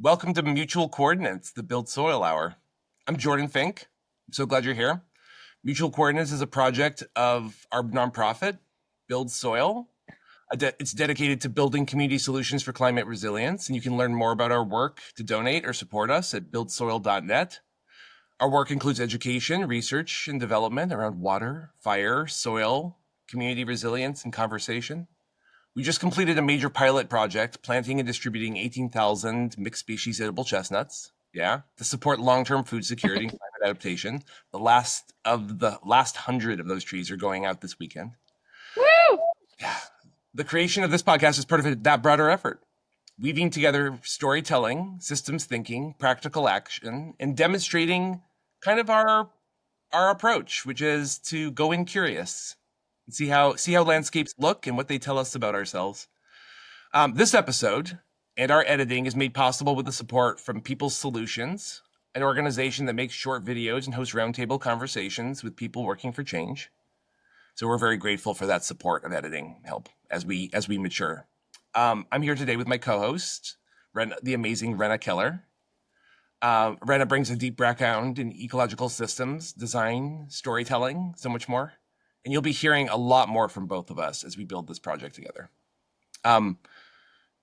Welcome to Mutual Coordinates, the Build Soil Hour. I'm Jordan Fink. I'm so glad you're here. Mutual Coordinates is a project of our nonprofit, Build Soil. It's dedicated to building community solutions for climate resilience, and you can learn more about our work to donate or support us at buildsoil.net. Our work includes education, research, and development around water, fire, soil, community resilience, and conversation. We just completed a major pilot project, planting and distributing 18,000 mixed species edible chestnuts, to support long-term food security and climate adaptation. The last 100 of those trees are going out this weekend. Woo! Yeah. The creation of this podcast is part of that broader effort, weaving together storytelling, systems thinking, practical action, and demonstrating kind of our approach, which is to go in curious and see how landscapes look and what they tell us about ourselves. This episode and our editing is made possible with the support from People's Solutions, an organization that makes short videos and hosts roundtable conversations with people working for change. So we're very grateful for that support of editing help as we mature. I'm here today with my co-host, the amazing Wrenna Keller. Wrenna brings a deep background in ecological systems, design, storytelling, so much more. And you'll be hearing a lot more from both of us as we build this project together.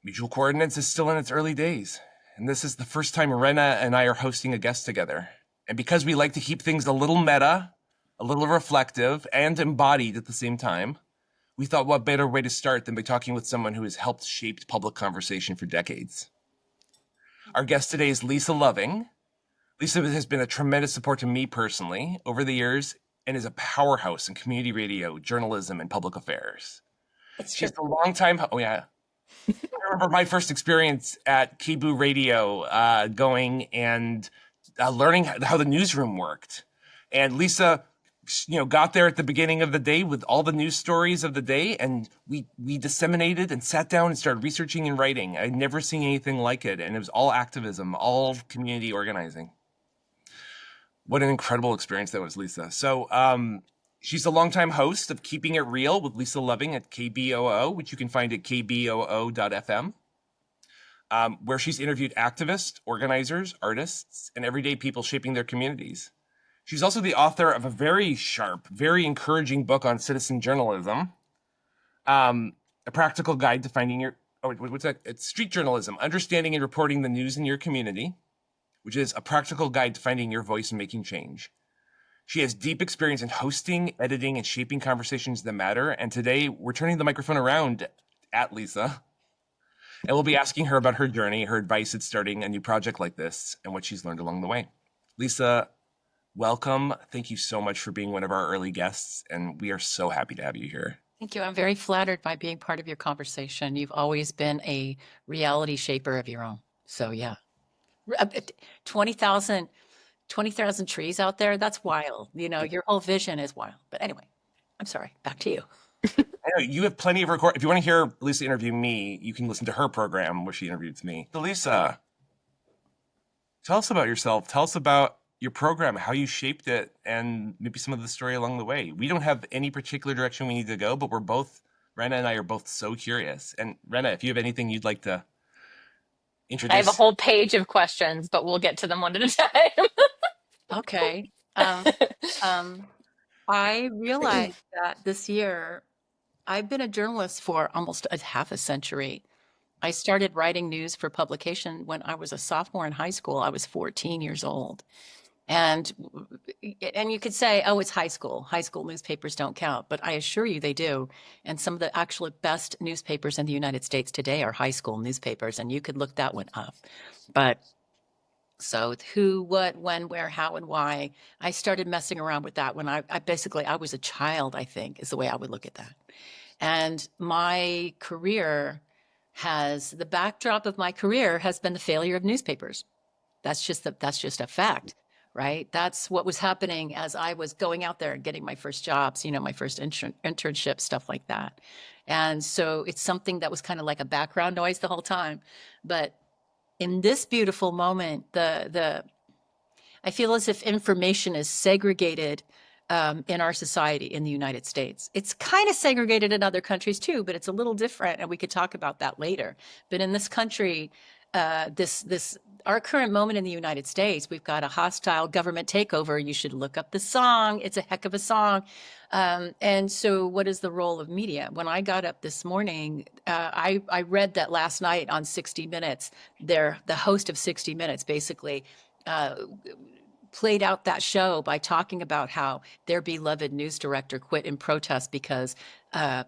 Mutual Coordinates is still in its early days, and this is the first time Wrenna and I are hosting a guest together. And because we like to keep things a little meta, a little reflective, and embodied at the same time, we thought what better way to start than by talking with someone who has helped shape public conversation for decades. Our guest today is Lisa Loving. Lisa has been a tremendous support to me personally over the years and is a powerhouse in community radio, journalism, and public affairs. She's a long time. Oh, yeah. I remember my first experience at Kibu Radio, going and learning how the newsroom worked. And Lisa, got there at the beginning of the day with all the news stories of the day, and we disseminated and sat down and started researching and writing. I'd never seen anything like it, and it was all activism, all community organizing. What an incredible experience that was, Lisa. So she's a longtime host of Keeping It Real with Lisa Loving at KBOO, which you can find at kboo.fm, where she's interviewed activists, organizers, artists, and everyday people shaping their communities. She's also the author of a very sharp, very encouraging book on citizen journalism, a practical guide to finding it's street journalism, understanding and reporting the news in your community, which is a practical guide to finding your voice and making change. She has deep experience in hosting, editing, and shaping conversations that matter. And today we're turning the microphone around at Lisa, and we'll be asking her about her journey, her advice at starting a new project like this, and what she's learned along the way. Lisa, welcome. Thank you so much for being one of our early guests, and we are so happy to have you here. Thank you. I'm very flattered by being part of your conversation. You've always been a reality shaper of your own. So yeah. 20,000 trees out there, that's wild. Your whole vision is wild. But anyway, I'm sorry, back to you. I know you have plenty of if you want to hear Lisa interview me, you can listen to her program where she interviewed me. So Lisa, tell us about yourself. Tell us about your program, how you shaped it, and maybe some of the story along the way. We don't have any particular direction we need to go, but Wrenna and I are both so curious. And Wrenna, if you have anything you'd like to introduce. I have a whole page of questions, but we'll get to them one at a time. Okay. I realized that this year, I've been a journalist for almost a half a century. I started writing news for publication when I was a sophomore in high school. I was 14 years old. And you could say, oh, it's high school. High school newspapers don't count, but I assure you they do. And some of the actual best newspapers in the United States today are high school newspapers, and you could look that one up. But so who, what, when, where, how, and why, I started messing around with that when I was a child, I think, is the way I would look at that. And my career the backdrop of my career has been the failure of newspapers. That's just a fact. Right? That's what was happening as I was going out there and getting my first jobs, my first internship, stuff like that. And so it's something that was kind of like a background noise the whole time. But in this beautiful moment, I feel as if information is segregated in our society in the United States. It's kind of segregated in other countries too, but it's a little different, and we could talk about that later. But in this country, this our current moment in the United States, we've got a hostile government takeover. You should look up the song. It's a heck of a song. And so what is the role of media? When I got up this morning, I read that last night on 60 Minutes, the host of 60 Minutes basically played out that show by talking about how their beloved news director quit in protest because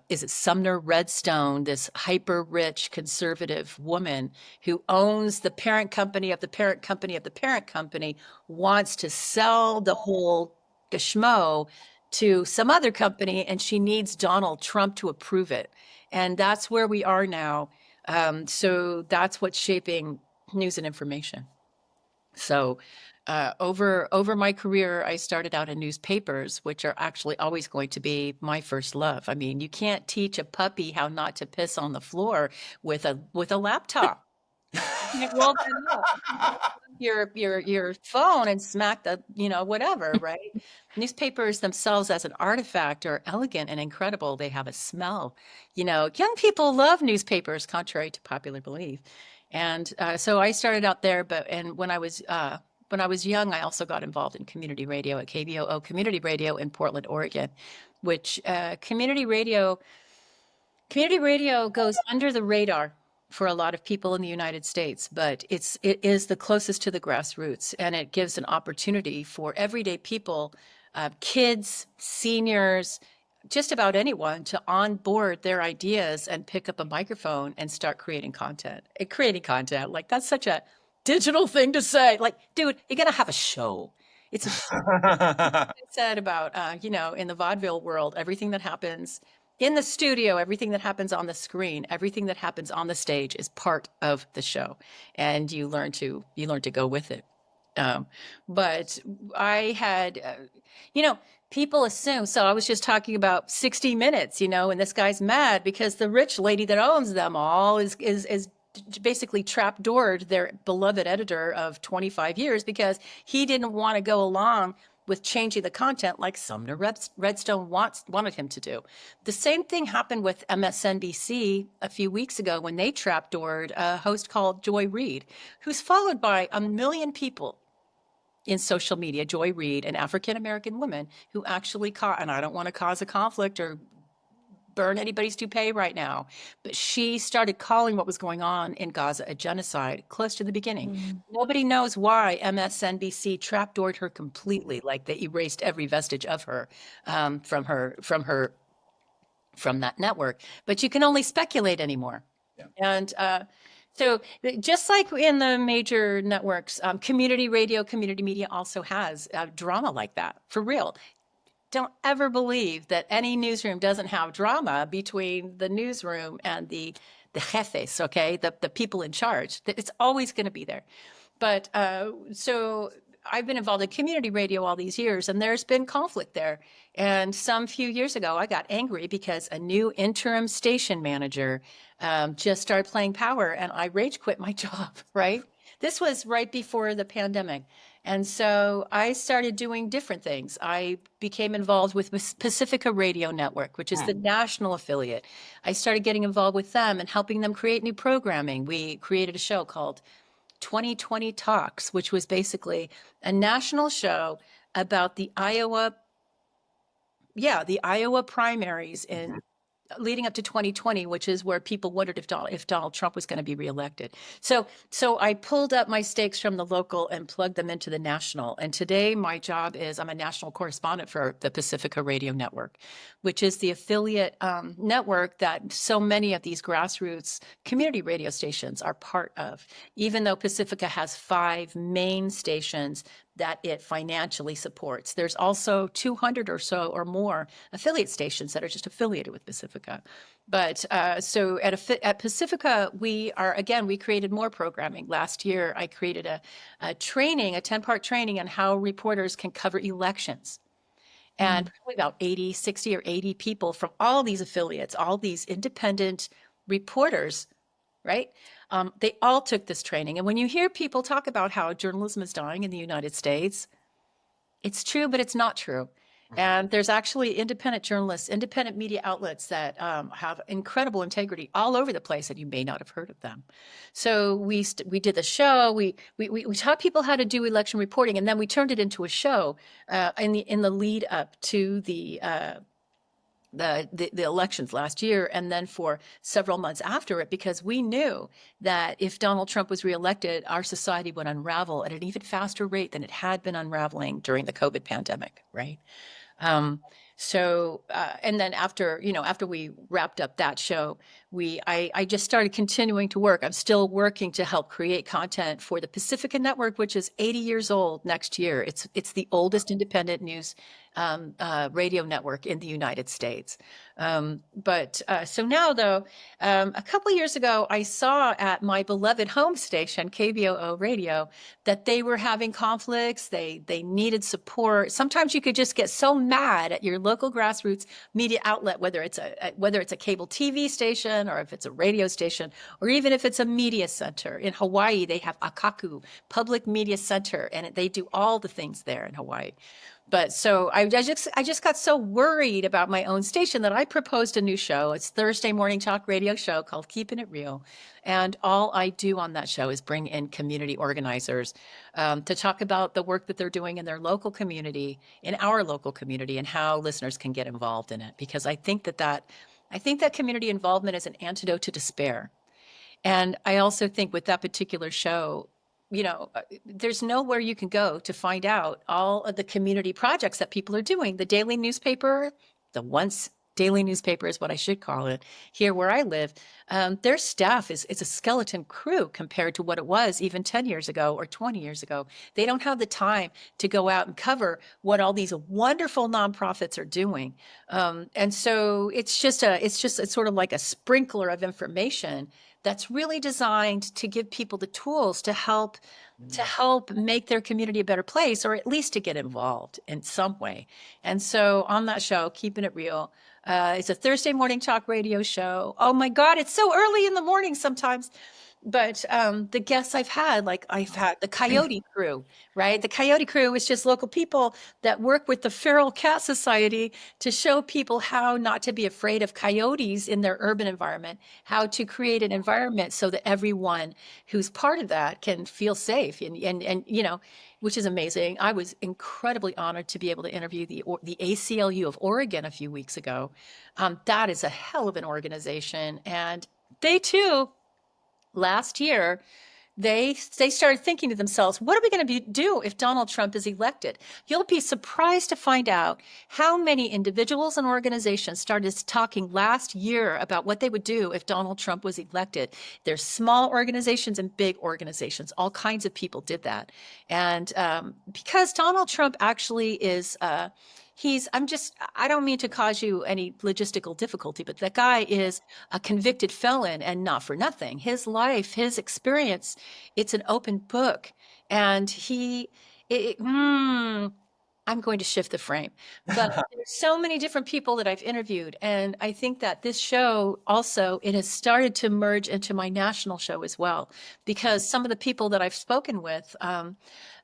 is it Sumner Redstone, this hyper rich conservative woman who owns the parent company of the parent company of the parent company, wants to sell the whole gashmo to some other company, and she needs Donald Trump to approve it. And that's where we are now. So that's what's shaping news and information. So over my career, I started out in newspapers, which are actually always going to be my first love. I mean, you can't teach a puppy how not to piss on the floor with a laptop. You can't roll that up. Your phone and smack the, whatever, right? Newspapers themselves as an artifact are elegant and incredible. They have a smell. Young people love newspapers, contrary to popular belief. And so I started out there, and when I was young, I also got involved in community radio at KBOO Community Radio in Portland, Oregon, which community radio goes under the radar for a lot of people in the United States, but it is the closest to the grassroots, and it gives an opportunity for everyday people, kids, seniors, just about anyone to onboard their ideas and pick up a microphone and start creating content. Like that's such a digital thing to say. Like, dude, you're gonna have a show. It's said about in the vaudeville world, everything that happens in the studio, everything that happens on the screen, everything that happens on the stage is part of the show, and you learn to go with it. But I had, people assume. So I was just talking about 60 Minutes, and this guy's mad because the rich lady that owns them all is basically trapdoored their beloved editor of 25 years because he didn't want to go along with changing the content like Sumner Redstone wanted him to do. The same thing happened with MSNBC a few weeks ago when they trapdoored a host called Joy Reid, who's followed by 1 million people in social media. Joy Reid, an African-American woman who actually and I don't want to cause a conflict or burn anybody's toupee right now, but she started calling what was going on in Gaza a genocide close to the beginning. Nobody knows why MSNBC trapdoored her completely, like they erased every vestige of her from that network. But you can only speculate anymore. Yeah. And so just like in the major networks, community radio, community media also has drama like that, for real. Don't ever believe that any newsroom doesn't have drama between the newsroom and the jefes, okay, the people in charge. It's always going to be there. But so I've been involved in community radio all these years, and there's been conflict there. And some few years ago, I got angry because a new interim station manager just started playing power, and I rage quit my job, right? This was right before the pandemic. And so I started doing different things. I became involved with Pacifica Radio Network, which is the national affiliate. I started getting involved with them and helping them create new programming. We created a show called 2020 Talks, which was basically a national show about the Iowa primaries in leading up to 2020, which is where people wondered if Donald Trump was going to be reelected. So I pulled up my stakes from the local and plugged them into the national. And today my job is I'm a national correspondent for the Pacifica Radio Network, which is the affiliate network that so many of these grassroots community radio stations are part of. Even though Pacifica has 5 main stations that it financially supports. There's also 200 or so or more affiliate stations that are just affiliated with Pacifica. But so at Pacifica, we created more programming. Last year, I created a 10-part training on how reporters can cover elections. And probably about 60 or 80 people from all these affiliates, all these independent reporters, right? They all took this training. And when you hear people talk about how journalism is dying in the United States, it's true, but it's not true. And there's actually independent journalists, independent media outlets that have incredible integrity all over the place, and you may not have heard of them. So we did the show. We taught people how to do election reporting, and then we turned it into a show in the lead up to the elections last year, and then for several months after it, because we knew that if Donald Trump was reelected, our society would unravel at an even faster rate than it had been unraveling during the COVID pandemic, right? Um, and then after we wrapped up that show, I just started continuing to work. I'm still working to help create content for the Pacifica Network, which is 80 years old next year. It's the oldest independent news radio network in the United States. So now, though, a couple years ago, I saw at my beloved home station, KBOO Radio, that they were having conflicts. They needed support. Sometimes you could just get so mad at your local grassroots media outlet, whether it's a cable TV station or if it's a radio station, or even if it's a media center. In Hawaii, they have Akaku Public Media Center, and they do all the things there in Hawaii. But so I just got so worried about my own station that I proposed a new show. It's Thursday morning talk radio show called Keeping It Real. And all I do on that show is bring in community organizers to talk about the work that they're doing in their local community, in our local community, and how listeners can get involved in it. Because I think that community involvement is an antidote to despair. And I also think with that particular show, there's nowhere you can go to find out all of the community projects that people are doing. The daily newspaper, the once daily newspaper is what I should call it, here where I live, their staff it's a skeleton crew compared to what it was even 10 years ago or 20 years ago. They don't have the time to go out and cover what all these wonderful nonprofits are doing. And so it's sort of like a sprinkler of information that's really designed to give people the tools to help make their community a better place, or at least to get involved in some way. And so on that show, Keeping It Real, it's a Thursday morning talk radio show. Oh my God, it's so early in the morning sometimes. But the guests I've had the Coyote Crew, right? The Coyote Crew is just local people that work with the Feral Cat Society to show people how not to be afraid of coyotes in their urban environment, how to create an environment so that everyone who's part of that can feel safe, and which is amazing. I was incredibly honored to be able to interview the ACLU of Oregon a few weeks ago. That is a hell of an organization, and they too, last year, they started thinking to themselves, what are we going to do if Donald Trump is elected? You'll be surprised to find out how many individuals and organizations started talking last year about what they would do if Donald Trump was elected. There's small organizations and big organizations. All kinds of people did that. And because Donald Trump actually is I don't mean to cause you any logistical difficulty, but that guy is a convicted felon, and not for nothing. His life, his experience, it's an open book. And I'm going to shift the frame, but there's so many different people that I've interviewed. And I think that this show also, it has started to merge into my national show as well, because some of the people that I've spoken with,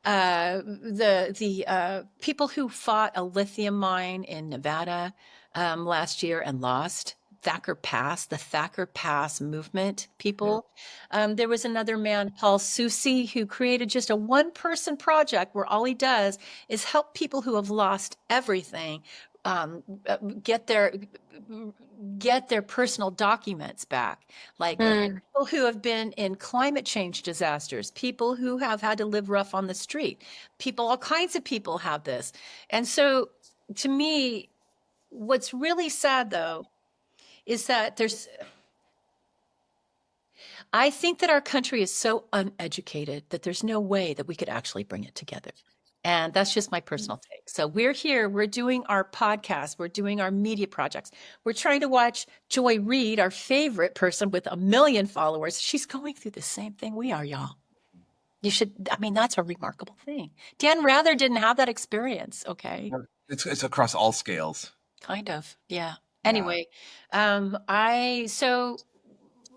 the people who fought a lithium mine in Nevada last year and lost, the Thacker Pass movement people. There was another man, Paul Susi, who created just a one-person project where all he does is help people who have lost everything get their personal documents back, like people who have been in climate change disasters, people who have had to live rough on the street, all kinds of people have this. And so to me, what's really sad though is that I think that our country is so uneducated that there's no way that we could actually bring it together. And that's just my personal take. So we're here, we're doing our podcast, we're doing our media projects. We're trying to watch Joy Reid, our favorite person with 1 million followers. She's going through the same thing we are, y'all. That's a remarkable thing. Dan Rather didn't have that experience, okay? It's across all scales. Kind of, yeah. Anyway, so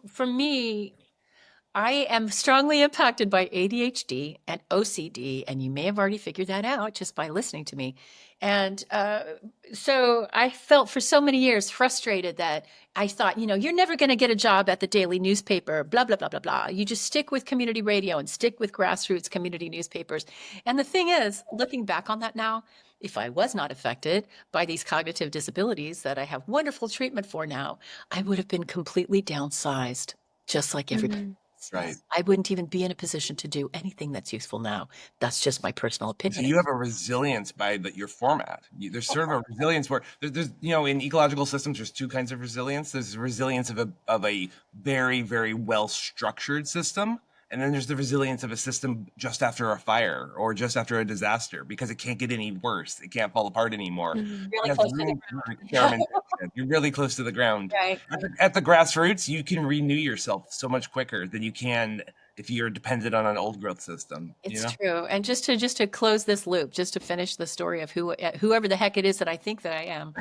for me, I am strongly impacted by ADHD and OCD, and you may have already figured that out just by listening to me. And so I felt for so many years frustrated that I thought, you're never going to get a job at the daily newspaper, blah, blah, blah, blah, blah. You just stick with community radio and stick with grassroots community newspapers. And the thing is, looking back on that now, if I was not affected by these cognitive disabilities that I have wonderful treatment for now, I would have been completely downsized, just like everybody. Mhm. Right. I wouldn't even be in a position to do anything that's useful now. That's just my personal So opinion. you have a resilience by your format. There's sort of a resilience where there's in ecological systems, there's two kinds of resilience. There's the resilience of a very, very well structured system. And then there's the resilience of a system just after a fire or just after a disaster because it can't get any worse. It can't fall apart anymore. Mhm. Really It has close to the room for experimentation. You're really close to the ground. Right. At the grassroots, you can renew yourself so much quicker than you can if you're dependent on an old growth system. It's true. And just to close this loop, just to finish the story of whoever the heck it is that I think that I am,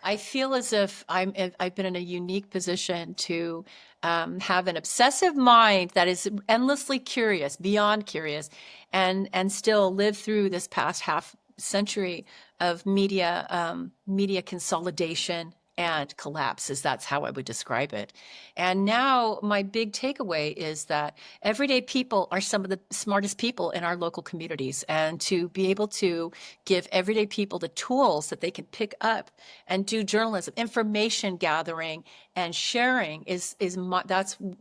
I feel as if I've been in a unique position to have an obsessive mind that is endlessly curious, beyond curious, and still live through this past half century of media consolidation and collapses. That's how I would describe it. And now my big takeaway is that everyday people are some of the smartest people in our local communities, and to be able to give everyday people the tools that they can pick up and do journalism, information gathering and sharing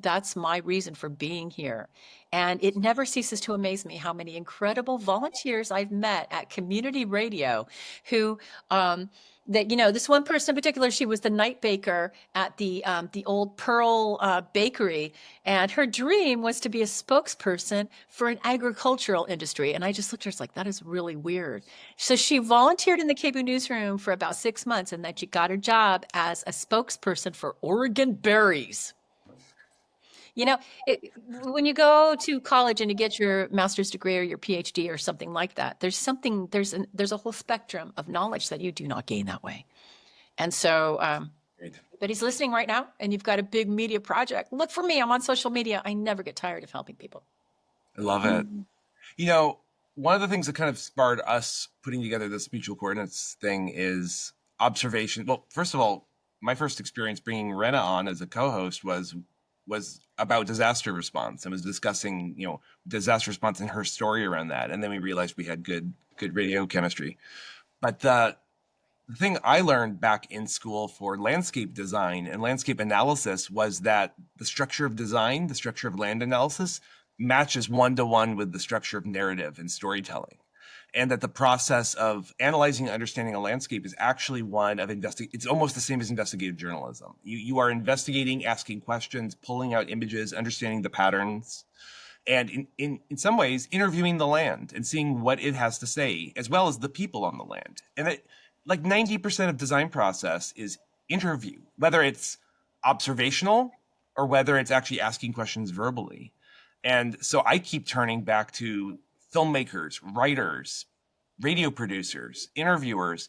that's my reason for being here. And it never ceases to amaze me how many incredible volunteers I've met at community radio who this one person in particular, she was the night baker at the old Pearl Bakery, and her dream was to be a spokesperson for an agricultural industry. And I just looked at her, it's like, that is really weird. So she volunteered in the KBOO newsroom for about 6 months, and then she got her job as a spokesperson for Oregon Berries. When you go to college and you get your master's degree or your PhD or something like that, there's a whole spectrum of knowledge that you do not gain that way. And so, but he's listening right now, and you've got a big media project. Look for me. I'm on social media. I never get tired of helping people. I love it. One of the things that kind of sparred us putting together this mutual coordinates thing is observation. Well, first of all, my first experience bringing Wrenna on as a co-host was about disaster response and was discussing, disaster response and her story around that. And then we realized we had good radio chemistry. But the thing I learned back in school for landscape design and landscape analysis was that the structure of design, the structure of land analysis, matches one-to-one with the structure of narrative and storytelling. And that the process of analyzing and understanding a landscape is actually one of it's almost the same as investigative journalism. You are investigating, asking questions, pulling out images, understanding the patterns, and in some ways interviewing the land and seeing what it has to say, as well as the people on the land. And it, like 90% of design process is interview, whether it's observational or whether it's actually asking questions verbally. And so I keep turning back to filmmakers, writers, radio producers, interviewers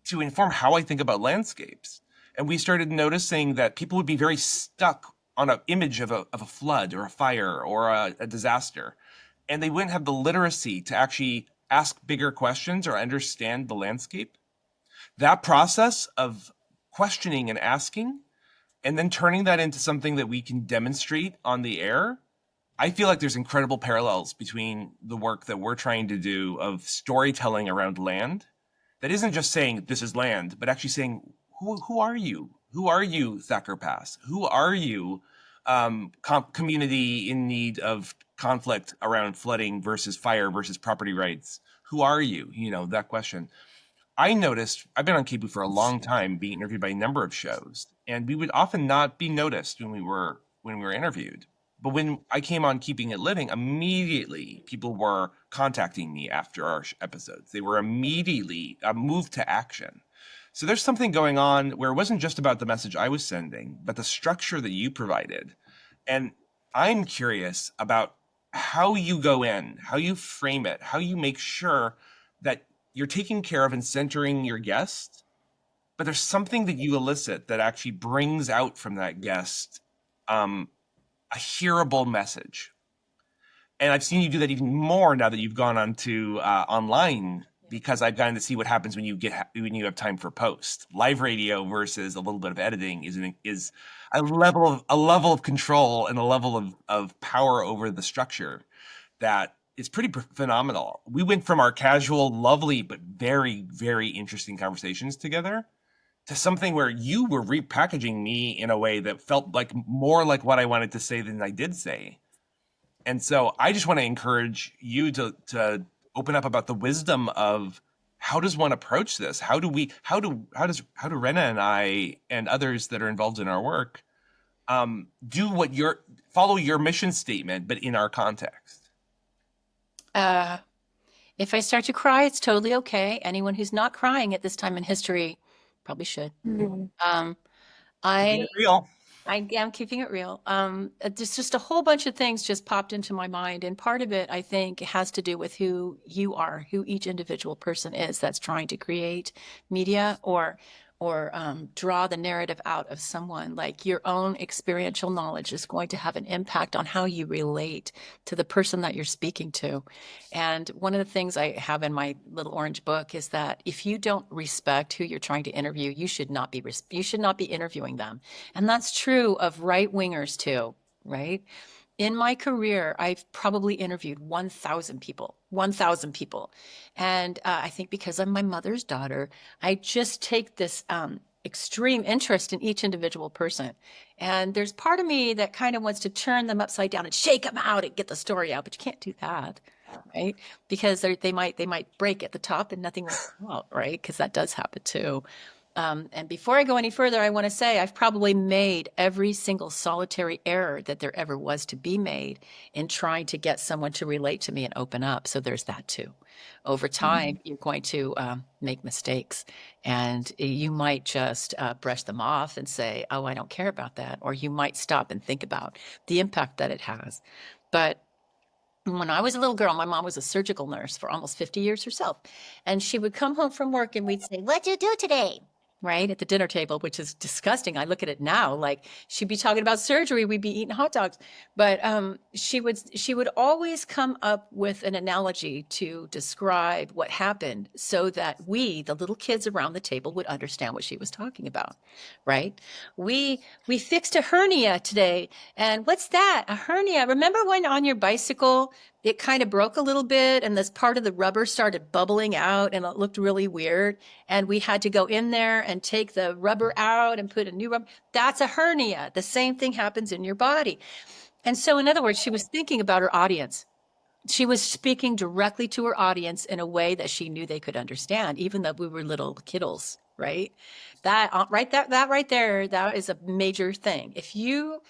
to inform how I think about landscapes. And we started noticing that people would be very stuck on an image of a flood or a fire or a disaster. And they wouldn't have the literacy to actually ask bigger questions or understand the landscape. That process of questioning and asking, and then turning that into something that we can demonstrate on the air, I feel like there's incredible parallels between the work that we're trying to do of storytelling around land that isn't just saying this is land, but actually saying, who are you? Who are you, Thacker Pass? Who are you, community in need of conflict around flooding versus fire versus property rights? Who are you? That question. I noticed, I've been on KBOO for a long time, being interviewed by a number of shows, and we would often not be noticed when we were interviewed. But when I came on Keeping It Living, immediately people were contacting me after our episodes. They were immediately moved to action. So there's something going on where it wasn't just about the message I was sending, but the structure that you provided. And I'm curious about how you go in, how you frame it, how you make sure that you're taking care of and centering your guest, but there's something that you elicit that actually brings out from that guest a hearable message. And I've seen you do that even more now that you've gone on to online, because I've gotten to see what happens when you have time for post. Live radio versus a little bit of editing is a level of control and a level of power over the structure that is pretty phenomenal. We went from our casual, lovely, but very, very interesting conversations together to something where you were repackaging me in a way that felt like more like what I wanted to say than I did say. And so I just want to encourage you to open up about the wisdom of how does one approach this? How do Wrenna and I and others that are involved in our work follow your mission statement, but in our context? If I start to cry, it's totally okay. Anyone who's not crying at this time in history probably should. I Real. I am keeping it real. There's just a whole bunch of things just popped into my mind. And part of it, I think, has to do with who you are, who each individual person is that's trying to create media or draw the narrative out of someone. Like your own experiential knowledge is going to have an impact on how you relate to the person that you're speaking to. And one of the things I have in my little orange book is that if you don't respect who you're trying to interview, you should not be interviewing them. And that's true of right wingers too, right? In my career, I've probably interviewed 1,000 people, 1,000 people. And I think because I'm my mother's daughter, I just take this extreme interest in each individual person. And there's part of me that kind of wants to turn them upside down and shake them out and get the story out, but you can't do that, right? Because they might break at the top and nothing will come out, right? Because that does happen too. And before I go any further, I want to say I've probably made every single solitary error that there ever was to be made in trying to get someone to relate to me and open up. So there's that too. Over time, you're going to make mistakes, and you might just brush them off and say, "Oh, I don't care about that," or you might stop and think about the impact that it has. But when I was a little girl, my mom was a surgical nurse for almost 50 years herself. And she would come home from work and we'd say, "What'd you do today?" Right at the dinner table, which is disgusting. I look at it now, like she'd be talking about surgery, we'd be eating hot dogs. But she would always come up with an analogy to describe what happened so that we, the little kids around the table, would understand what she was talking about. Right? We fixed a hernia today. And what's that? A hernia. Remember when on your bicycle it kind of broke a little bit and this part of the rubber started bubbling out and it looked really weird, and we had to go in there and take the rubber out and put a new rubber? That's a hernia. The same thing happens in your body. And so, in other words, she was thinking about her audience. She was speaking directly to her audience in a way that she knew they could understand, even though we were little kiddles, right? That right there, that is a major thing. If you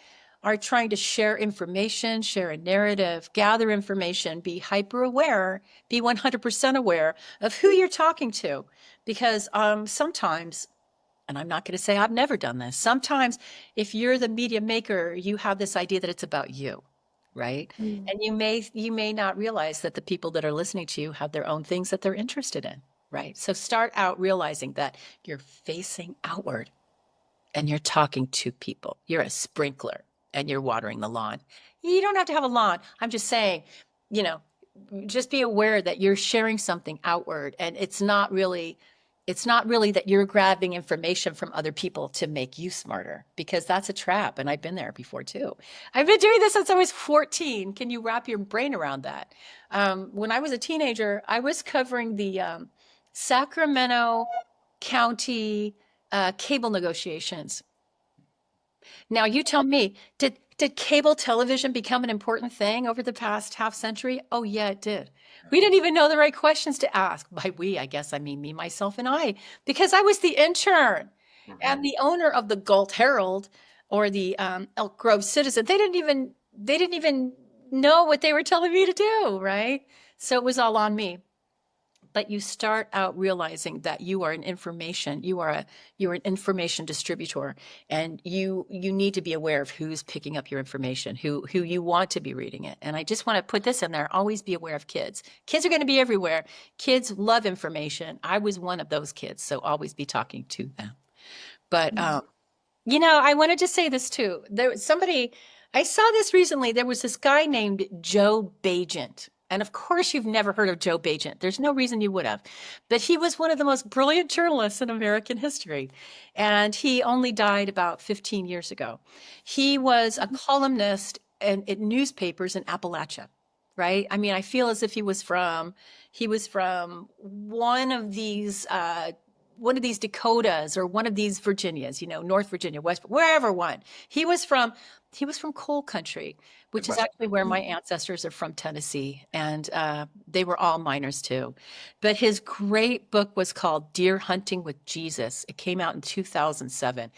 are trying to share information, share a narrative, gather information, be hyper aware, be 100% aware of who you're talking to. Because sometimes, and I'm not going to say I've never done this, sometimes if you're the media maker, you have this idea that it's about you, right? And you may not realize that the people that are listening to you have their own things that they're interested in, right? So start out realizing that you're facing outward and you're talking to people. You're a sprinkler and you're watering the lawn. You don't have to have a lawn. I'm just saying, you know, just be aware that you're sharing something outward, and it's not really that you're grabbing information from other people to make you smarter, because that's a trap. And I've been there before too. I've been doing this since I was 14. Can you wrap your brain around that? When I was a teenager, I was covering the Sacramento County cable negotiations. Now, you tell me, did cable television become an important thing over the past half century? Oh, yeah, it did. We didn't even know the right questions to ask. By we, I guess I mean me, myself, and I, because I was the intern and the owner of the Galt Herald or the Elk Grove Citizen. They didn't even know what they were telling me to do, right? So it was all on me. But you start out realizing that you are an information distributor, and you need to be aware of who's picking up your information, who you want to be reading it. And I just want to put this in there: always be aware of kids. Kids are going to be everywhere. Kids love information. I was one of those kids, so always be talking to them. But I wanted to say this too. There was somebody I saw this recently. There was this guy named Joe Bagent. And of course, you've never heard of Joe Bagent. There's no reason you would have. But he was one of the most brilliant journalists in American history. And he only died about 15 years ago. He was a columnist in newspapers in Appalachia, right? I mean, I feel as if he was from one of these Dakotas or one of these Virginias, North Virginia, West, wherever one. He was from coal country, which is Midwest. actually where my ancestors are from, Tennessee, and they were all miners too. But his great book was called Deer Hunting with Jesus. It came out in 2007.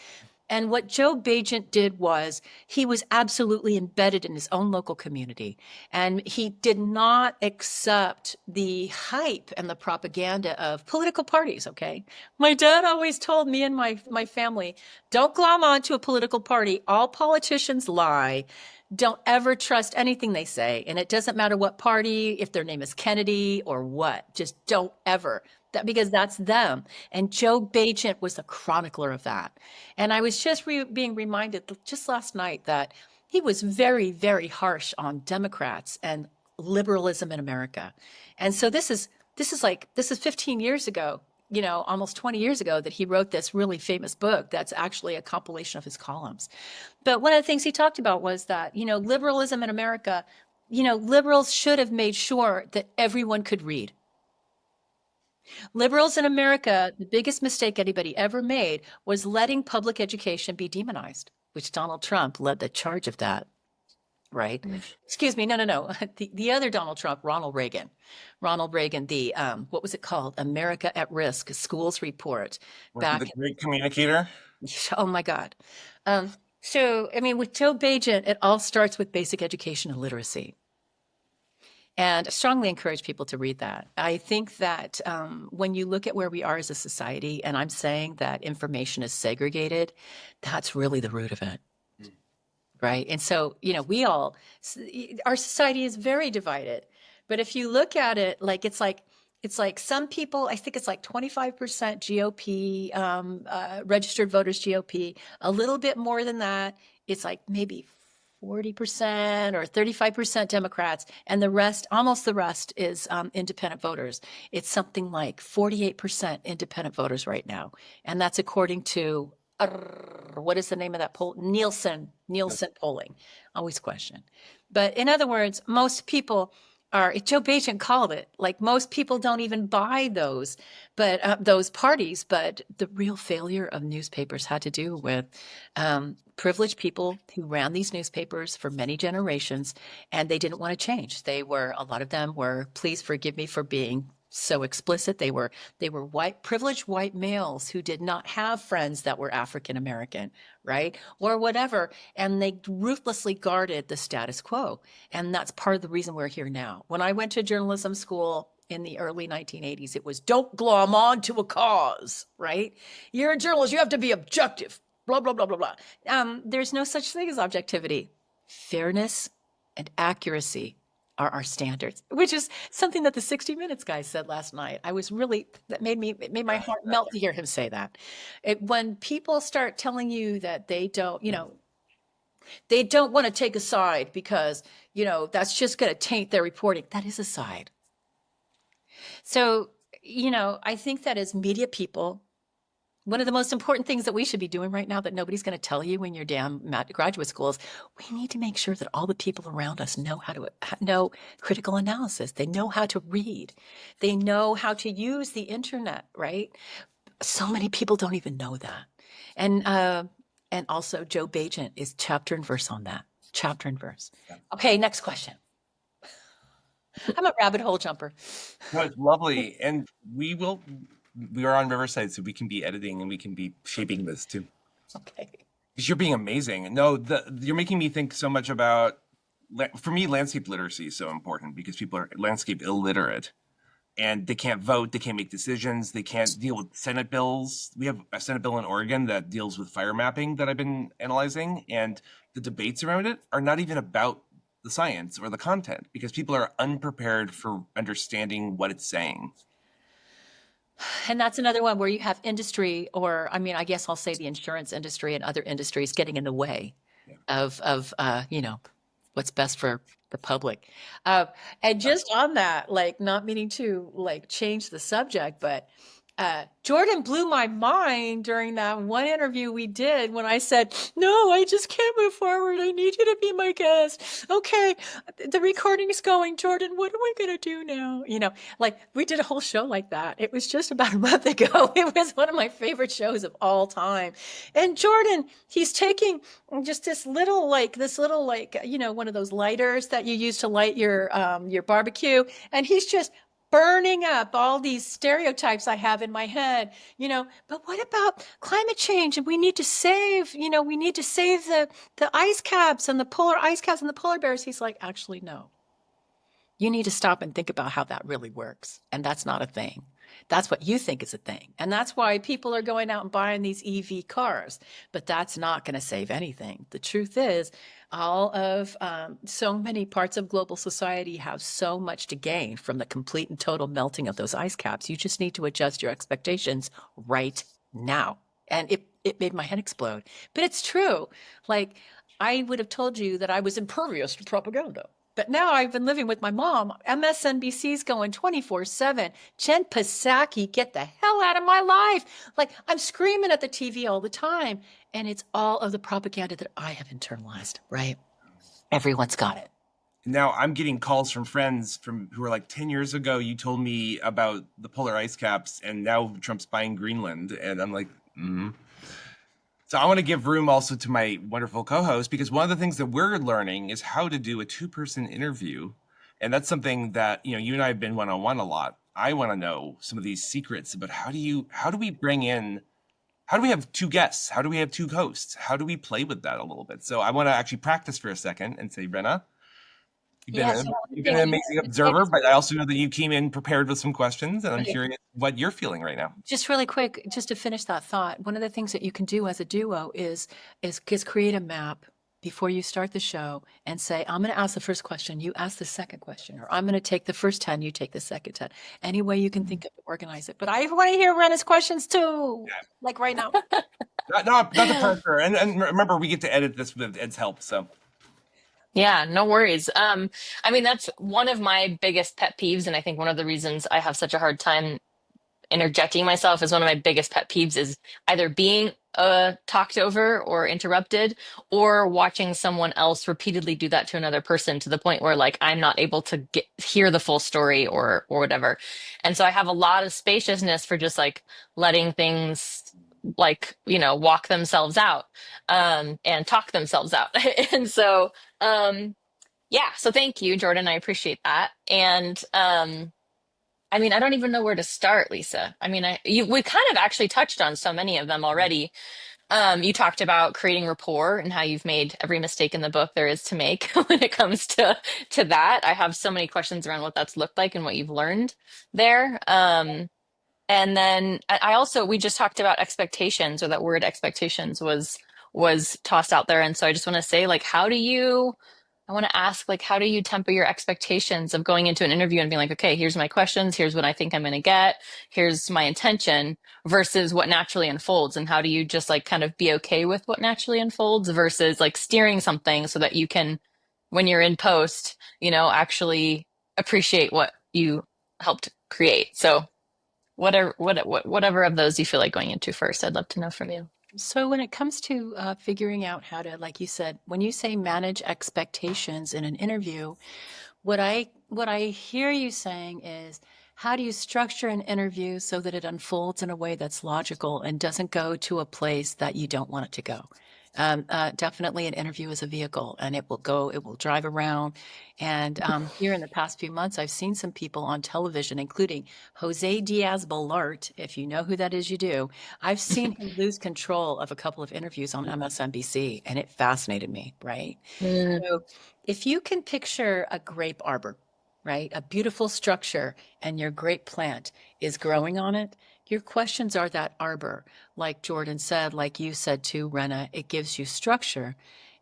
And what Joe Bagent did was he was absolutely embedded in his own local community. And he did not accept the hype and the propaganda of political parties, okay? My dad always told me and my family, don't glom onto a political party. All politicians lie. Don't ever trust anything they say. And it doesn't matter what party, if their name is Kennedy or what, just don't ever. That, because that's them. And Joe Bagent was the chronicler of that. And I was just being reminded just last night that he was very, very harsh on Democrats and liberalism in America. And so this is 15 years ago, almost 20 years ago that he wrote this really famous book that's actually a compilation of his columns. But one of the things he talked about was that, liberalism in America, liberals should have made sure that everyone could read. Liberals in America, the biggest mistake anybody ever made was letting public education be demonized, which Donald Trump led the charge of that, right? Excuse me, no. The other Donald Trump, Ronald Reagan. Ronald Reagan, the what was it called? America at Risk Schools Report. Was he the great communicator? Oh my God. So, I mean, with Joe Bagent, it all starts with basic education and literacy. And I strongly encourage people to read that. I think that when you look at where we are as a society, and I'm saying that information is segregated, that's really the root of it. Right. And so, our society is very divided. But if you look at it, it's like some people, I think it's like 25% GOP, registered voters GOP, a little bit more than that. It's like maybe 40% or 35% Democrats, and almost the rest is independent voters. It's something like 48% independent voters right now. And that's according to, what is the name of that poll? Nielsen polling. Always question. But in other words, most people Joe Bagent called it, like most people don't even buy those parties. But the real failure of newspapers had to do with privileged people who ran these newspapers for many generations, and they didn't want to change. A lot of them were, please forgive me for being so explicit. They were privileged white males who did not have friends that were African American, right? Or whatever. And they ruthlessly guarded the status quo. And that's part of the reason we're here now. When I went to journalism school in the early 1980s, it was don't glom on to a cause, right? You're a journalist, you have to be objective, blah, blah, blah, blah, blah. There's no such thing as objectivity. Fairness and accuracy are our standards, which is something that the 60 Minutes guy said last night. That made my heart melt to hear him say that. When people start telling you that they don't want to take a side because, that's just going to taint their reporting, that is a side. So, I think that as media people, one of the most important things that we should be doing right now that nobody's going to tell you when you're down at graduate schools, we need to make sure that all the people around us know how to know critical analysis. They know how to read. They know how to use the internet, right? So many people don't even know that. And also Joe Bagent is chapter and verse on that. Chapter and verse. Okay, next question. I'm a rabbit hole jumper. No, it's lovely. And we are on Riverside, so we can be editing and we can be shaping this too. Okay. Because you're being amazing. No, you're making me think so much about, for me, landscape literacy is so important because people are landscape illiterate and they can't vote, they can't make decisions, they can't deal with Senate bills. We have a Senate bill in Oregon that deals with fire mapping that I've been analyzing, and the debates around it are not even about the science or the content because people are unprepared for understanding what it's saying. And that's another one where you have industry, or I guess I'll say the insurance industry and other industries getting in the way. of what's best for the public. And just on that, like not meaning to like change the subject, but Jordan blew my mind during that one interview we did when I said, "No, I just can't move forward. I need you to be my guest." Okay, the recording is going. Jordan, what are we gonna do now? Like we did a whole show like that. It was just about a month ago. It was one of my favorite shows of all time. And Jordan, he's taking just this little one of those lighters that you use to light your barbecue, and he's just burning up all these stereotypes I have in my head. But what about climate change? And we need to save, the ice caps and the polar ice caps and the polar bears. He's like, actually, no. You need to stop and think about how that really works. And that's not a thing. That's what you think is a thing. And that's why people are going out and buying these EV cars. But that's not going to save anything. The truth is, all of so many parts of global society have so much to gain from the complete and total melting of those ice caps. You just need to adjust your expectations right now. And it made my head explode. But it's true. Like, I would have told you that I was impervious to propaganda. But now I've been living with my mom. MSNBC's going 24/7. Jen Psaki, get the hell out of my life. Like, I'm screaming at the TV all the time. And it's all of the propaganda that I have internalized, right? Everyone's got it. Now I'm getting calls from friends who are like 10 years ago, you told me about the polar ice caps, and now Trump's buying Greenland. And I'm like, So I want to give room also to my wonderful co-host, because one of the things that we're learning is how to do a two-person interview. And that's something that, you and I have been one-on-one a lot. I want to know some of these secrets about how do we have two guests? How do we have two hosts? How do we play with that a little bit? So I want to actually practice for a second and say, Wrenna, you've been an amazing observer, but I also know that you came in prepared with some questions, and I'm curious what you're feeling right now. Just really quick, just to finish that thought, one of the things that you can do as a duo is create a map before you start the show and say, I'm going to ask the first question, you ask the second question, or I'm going to take the first 10, you take the second 10. Any way you can think of to organize it. But I want to hear Wrenna's questions too, like right now. Not the pressure. And remember, we get to edit this with Ed's help, so. Yeah, no worries. I mean, that's one of my biggest pet peeves, and I think one of the reasons I have such a hard time interjecting myself is one of my biggest pet peeves is either being talked over or interrupted, or watching someone else repeatedly do that to another person to the point where like I'm not able to hear the full story or whatever. And so I have a lot of spaciousness for just like letting things like walk themselves out and talk themselves out. And so yeah, so thank you, Jordan. I appreciate that. And I mean, I don't even know where to start, Lisa. I mean, we kind of actually touched on so many of them already. You talked about creating rapport and how you've made every mistake in the book there is to make when it comes to that. I have so many questions around what that's looked like and what you've learned there. And then we just talked about expectations, or that word expectations was tossed out there. And so I just want to say, like, I want to ask, like, how do you temper your expectations of going into an interview and being like, okay, here's my questions, here's what I think I'm going to get, here's my intention, versus what naturally unfolds? And how do you just like kind of be okay with what naturally unfolds versus like steering something so that you can, when you're in post, actually appreciate what you helped create? So whatever of those you feel like going into first, I'd love to know from you. So when it comes to figuring out how to, like you said, when you say manage expectations in an interview, what I hear you saying is, how do you structure an interview so that it unfolds in a way that's logical and doesn't go to a place that you don't want it to go? Definitely an interview is a vehicle, and it will drive around. And here in the past few months, I've seen some people on television, including Jose Diaz-Balart. If you know who that is, you do. I've seen him lose control of a couple of interviews on MSNBC, and it fascinated me, right? So if you can picture a grape arbor, right? A beautiful structure, and your grape plant is growing on it. Your questions are that arbor. Like Jordan said, like you said too, Wrenna, it gives you structure.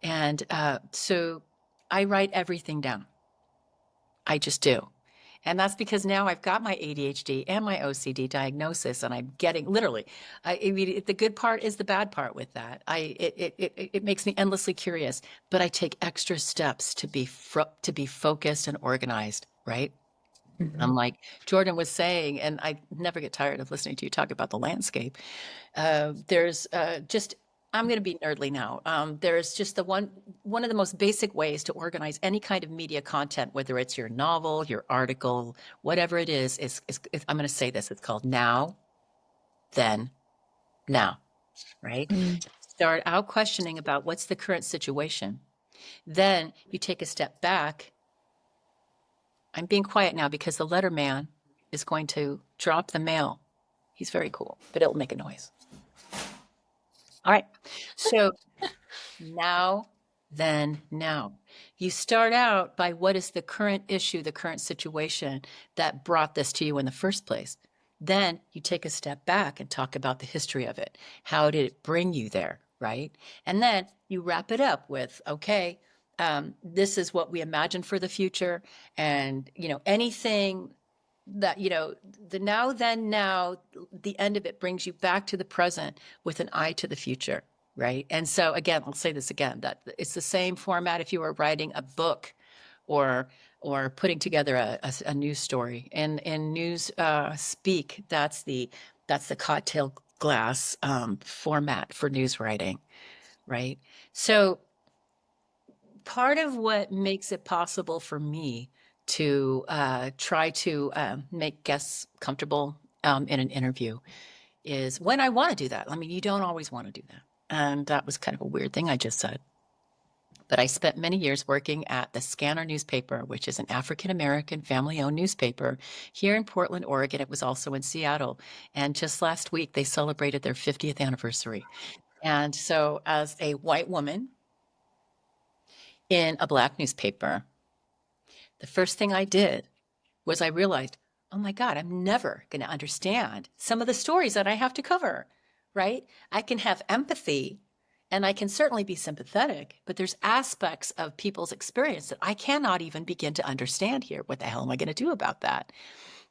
And so I write everything down. I just do. And that's because now I've got my ADHD and my OCD diagnosis, and I'm getting literally. I mean, the good part is the bad part with that. It makes me endlessly curious, but I take extra steps to be focused and organized, right? Mhm. I'm like Jordan was saying, and I never get tired of listening to you talk about the landscape. There's just I'm going to be nerdly now. There's just one of the most basic ways to organize any kind of media content, whether it's your novel, your article, whatever it is I'm going to say this. It's called now, then, now. Right? Mhm. Start out questioning about what's the current situation. Then you take a step back. I'm being quiet now because the letter man is going to drop the mail. He's very cool, but it'll make a noise. All right. So now, then, now. You start out by what is the current issue, the current situation that brought this to you in the first place. Then you take a step back and talk about the history of it. How did it bring you there, right? And then you wrap it up with, okay, this is what we imagine for the future. And, anything that, the now, then, now, the end of it brings you back to the present with an eye to the future. Right. And so again, I'll say this again, that it's the same format if you were writing a book or putting together a news story. In news speak, that's the cocktail glass format for news writing. Right. So part of what makes it possible for me to try to make guests comfortable in an interview is when I want to do that. I mean, you don't always want to do that. And that was kind of a weird thing I just said. But I spent many years working at the Scanner newspaper, which is an African American family owned newspaper here in Portland, Oregon. It was also in Seattle. And just last week, they celebrated their 50th anniversary. And so, as a white woman in a Black newspaper, the first thing I did was I realized, oh my God, I'm never going to understand some of the stories that I have to cover, right? I can have empathy and I can certainly be sympathetic, but there's aspects of people's experience that I cannot even begin to understand here. What the hell am I going to do about that?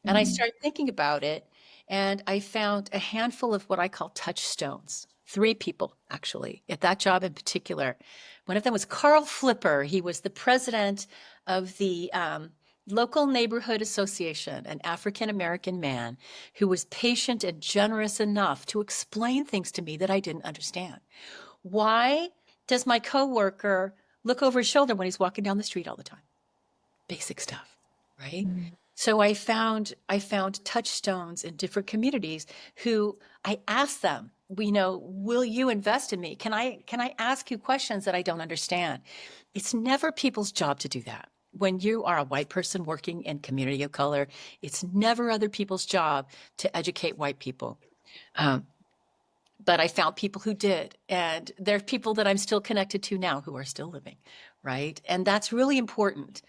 And I started thinking about it, and I found a handful of what I call touchstones. Three people, actually, at that job in particular. One of them was Carl Flipper. He was the president of the local neighborhood association, an African American man who was patient and generous enough to explain things to me that I didn't understand. Why does my coworker look over his shoulder when he's walking down the street all the time? Basic stuff, right? So I found touchstones in different communities who I asked them, will you invest in me? Can I ask you questions that I don't understand? It's never people's job to do that. When you are a white person working in community of color, it's never other people's job to educate white people. Um, but I found people who did. And there are people that I'm still connected to now who are still living, right? And that's really important.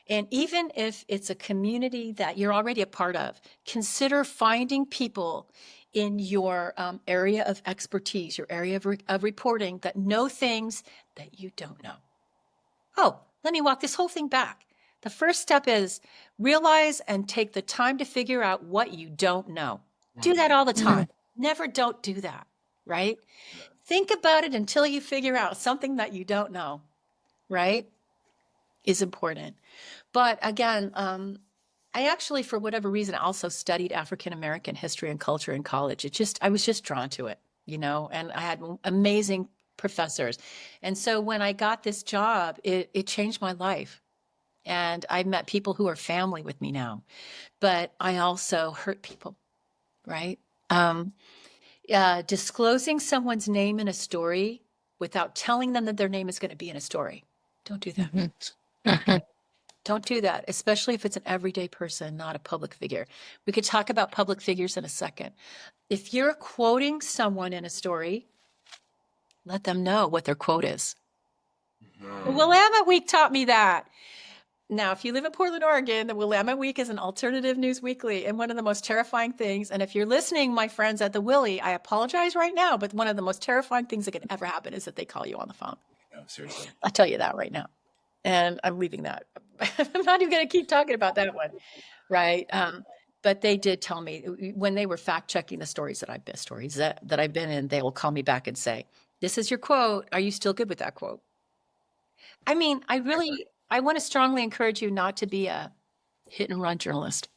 And even if it's a community that you're already a part of, consider finding people in your area of expertise, your area of reporting that know things that you don't know. Oh, let me walk this whole thing back. The first step is realize and take the time to figure out what you don't know. Do that all the time. Never don't do that, right? Think about it until you figure out something that you don't know, right? Is important. But again, I actually, for whatever reason, also studied African American history and culture in college. I was just drawn to it, and I had amazing professors. And so when I got this job, it changed my life. And I met people who are family with me now, but I also hurt people, right? Disclosing someone's name in a story without telling them that their name is going to be in a story. Don't do that. Mhm. Don't do that, especially if it's an everyday person, not a public figure. We could talk about public figures in a second. If you're quoting someone in a story, let them know what their quote is. The Willamette Week taught me that. Now, if you live in Portland, Oregon, the Willamette Week is an alternative news weekly, and one of the most terrifying things, and if you're listening, my friends at the Willie, I apologize right now, but one of the most terrifying things that could ever happen is that they call you on the phone. No, seriously. I'll tell you that right now. And I'm leaving that. I'm not even going to keep talking about that one. right? But they did tell me when they were fact checking the stories that I've been in, they will call me back and say, "This is your quote. Are you still good with that quote?" I mean, I want to strongly encourage you not to be a hit and run journalist,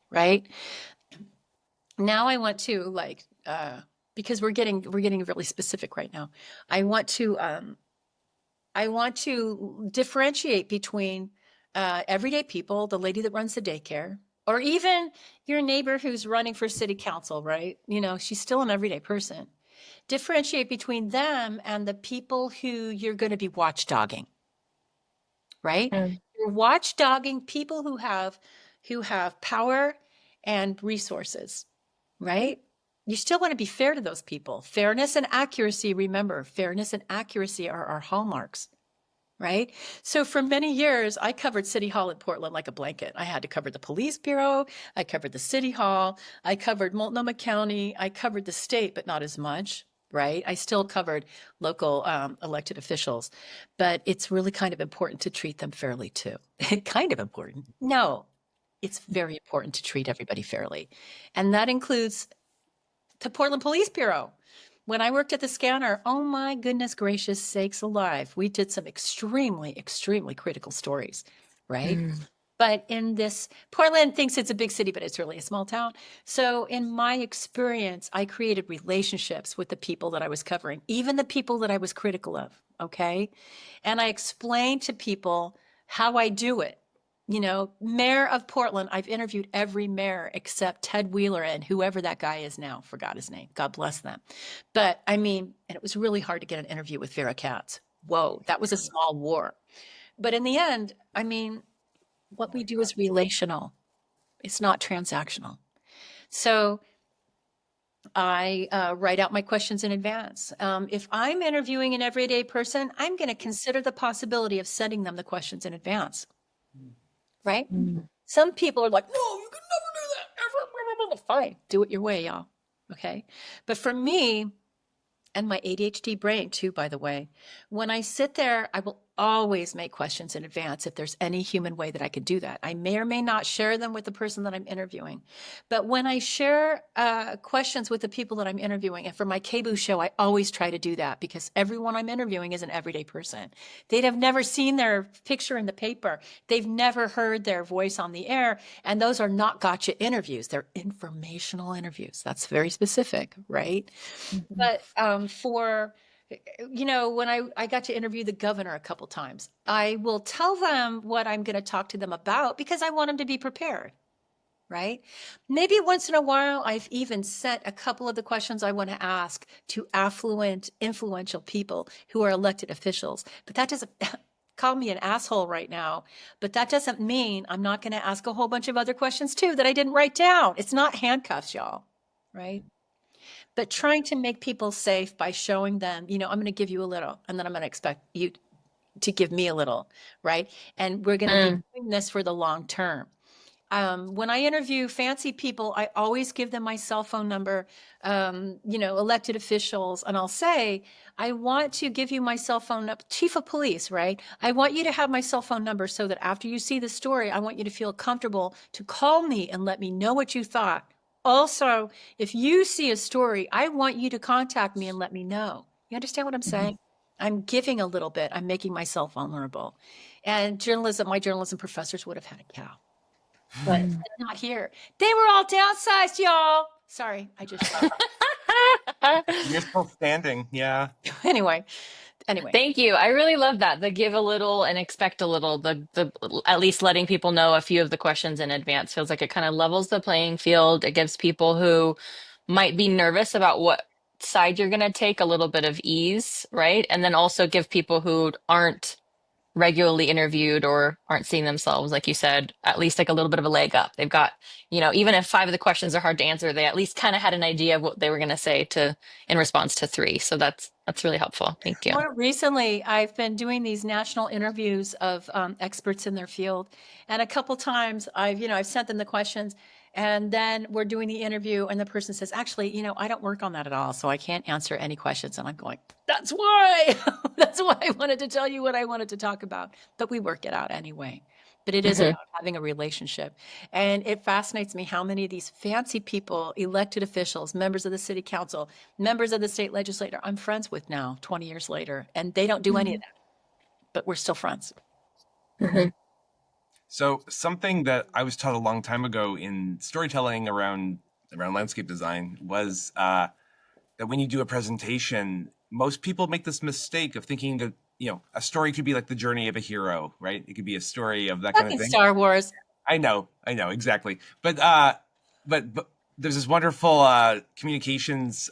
right? Now I want to because we're getting really specific right now. I want to differentiate between everyday people, the lady that runs the daycare, or even your neighbor who's running for city council, right? She's still an everyday person. Differentiate between them and the people who you're going to be watchdogging, right? Mm. You're watchdogging people who have power and resources, right? You still want to be fair to those people. Fairness and accuracy, remember, fairness and accuracy are our hallmarks, right? So for many years, I covered City Hall in Portland like a blanket. I had to cover the police bureau. I covered the City Hall. I covered Multnomah County. I covered the state, but not as much, right? I still covered local elected officials, but it's really kind of important to treat them fairly too. Kind of important. No, it's very important to treat everybody fairly. And that includes the Portland Police Bureau. When I worked at the scanner, oh my goodness gracious sakes alive, we did some extremely, extremely critical stories, right? Mm. But in this, Portland thinks it's a big city, but it's really a small town. So in my experience, I created relationships with the people that I was covering, even the people that I was critical of, okay? And I explained to people how I do it. Mayor of Portland, I've interviewed every mayor except Ted Wheeler and whoever that guy is now, forgot his name. God bless them. But I mean, and it was really hard to get an interview with Vera Katz. Whoa, that was a small war. But in the end, I mean, what we do is relational. It's not transactional. So I write out my questions in advance. If I'm interviewing an everyday person, I'm going to consider the possibility of sending them the questions in advance, right? Mm. Some people are like, no, you can never do that. Fine, do it your way, y'all. Okay. But for me, and my ADHD brain too, by the way, when I sit there, I will always make questions in advance if there's any human way that I could do that. I may or may not share them with the person that I'm interviewing. But when I share questions with the people that I'm interviewing, and for my KBOO show, I always try to do that because everyone I'm interviewing is an everyday person. They'd have never seen their picture in the paper. They've never heard their voice on the air. And those are not gotcha interviews. They're informational interviews. That's very specific, right? Mhm. But when I got to interview the governor a couple times, I will tell them what I'm going to talk to them about because I want them to be prepared, right? Maybe once in a while, I've even sent a couple of the questions I want to ask to affluent, influential people who are elected officials. But that doesn't call me an asshole right now. But that doesn't mean I'm not going to ask a whole bunch of other questions too that I didn't write down. It's not handcuffs, y'all, right? But trying to make people safe by showing them, I'm going to give you a little, and then I'm going to expect you to give me a little, right? And we're going to be Mm. doing this for the long term. When I interview fancy people, I always give them my cell phone number, elected officials, and I'll say, I want to give you my cell phone number, chief of police, right? I want you to have my cell phone number so that after you see the story, I want you to feel comfortable to call me and let me know what you thought. Also, if you see a story, I want you to contact me and let me know. You understand what I'm saying? I'm giving a little bit. I'm making myself vulnerable. And my journalism professors would have had a cow, but Mm. they're not here. They were all downsized, y'all. Sorry, I just You're still standing. Yeah. anyway. Thank you. I really love that. The give a little and expect a little. The at least letting people know a few of the questions in advance feels like it kind of levels the playing field. It gives people who might be nervous about what side you're going to take a little bit of ease, right? And then also give people who aren't regularly interviewed or aren't seeing themselves, like you said, at least like a little bit of a leg up. They've got, even if five of the questions are hard to answer, they at least kind of had an idea of what they were going to say to in response to three. So that's really helpful. Thank you. More recently, I've been doing these national interviews of experts in their field, and a couple times I've sent them the questions, and then we're doing the interview, and the person says, "Actually, I don't work on that at all, so I can't answer any questions." And I'm going, "That's why, that's why I wanted to tell you what I wanted to talk about." But we work it out anyway. but it is Mhm. about having a relationship. And it fascinates me how many of these fancy people, elected officials, members of the city council, members of the state legislature, I'm friends with now 20 years later, and they don't do any of that, but we're still friends. Mhm. So something that I was taught a long time ago in storytelling around landscape design was that when you do a presentation, most people make this mistake of thinking that a story could be like the journey of a hero, right? It could be a story of that kind of Fucking thing. Star Wars. I know, exactly. But there's this wonderful communications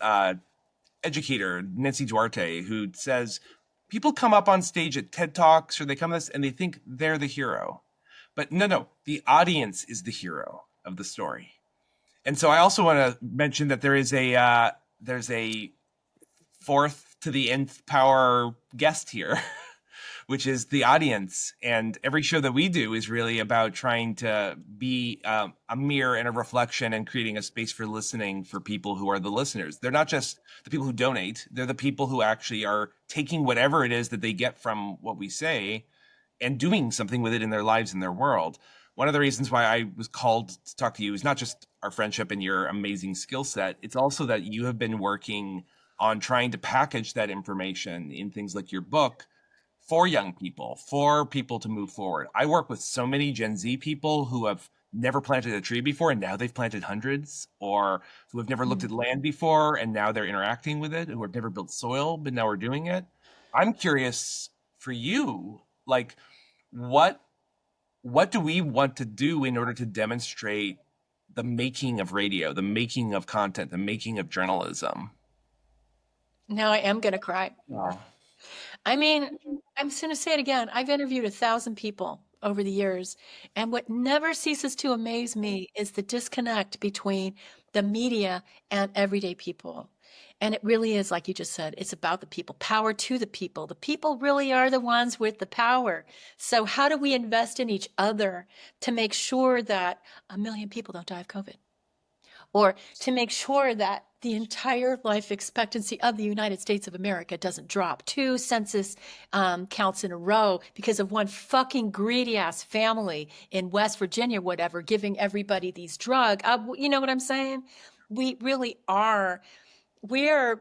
educator, Nancy Duarte, who says people come up on stage at TED Talks or they come to this and they think they're the hero. But no, the audience is the hero of the story. And so I also want to mention that there's a fourth to the nth power guest here, which is the audience. And every show that we do is really about trying to be a mirror and a reflection and creating a space for listening for people who are the listeners. They're not just the people who donate, they're the people who actually are taking whatever it is that they get from what we say and doing something with it in their lives and their world. One of the reasons why I was called to talk to you is not just our friendship and your amazing skill set, it's also that you have been working on trying to package that information in things like your book for young people, for people to move forward. I work with so many Gen Z people who have never planted a tree before and now they've planted hundreds, or who have never looked at land before and now they're interacting with it, who have never built soil but now are doing it. I'm curious for you, like what do we want to do in order to demonstrate the making of radio, the making of content, the making of journalism? Now I am going to cry. Oh. I mean, I'm just going to say it again. I've interviewed 1,000 people over the years, and what never ceases to amaze me is the disconnect between the media and everyday people. And it really is, like you just said, it's about the people, power to the people. The people really are the ones with the power. So, how do we invest in each other to make sure that 1 million people don't die of COVID? Or to make sure that the entire life expectancy of the United States of America doesn't drop 2 census counts in a row because of one fucking greedy ass family in West Virginia, whatever, giving everybody these drugs. You know what I'm saying? We really are. We're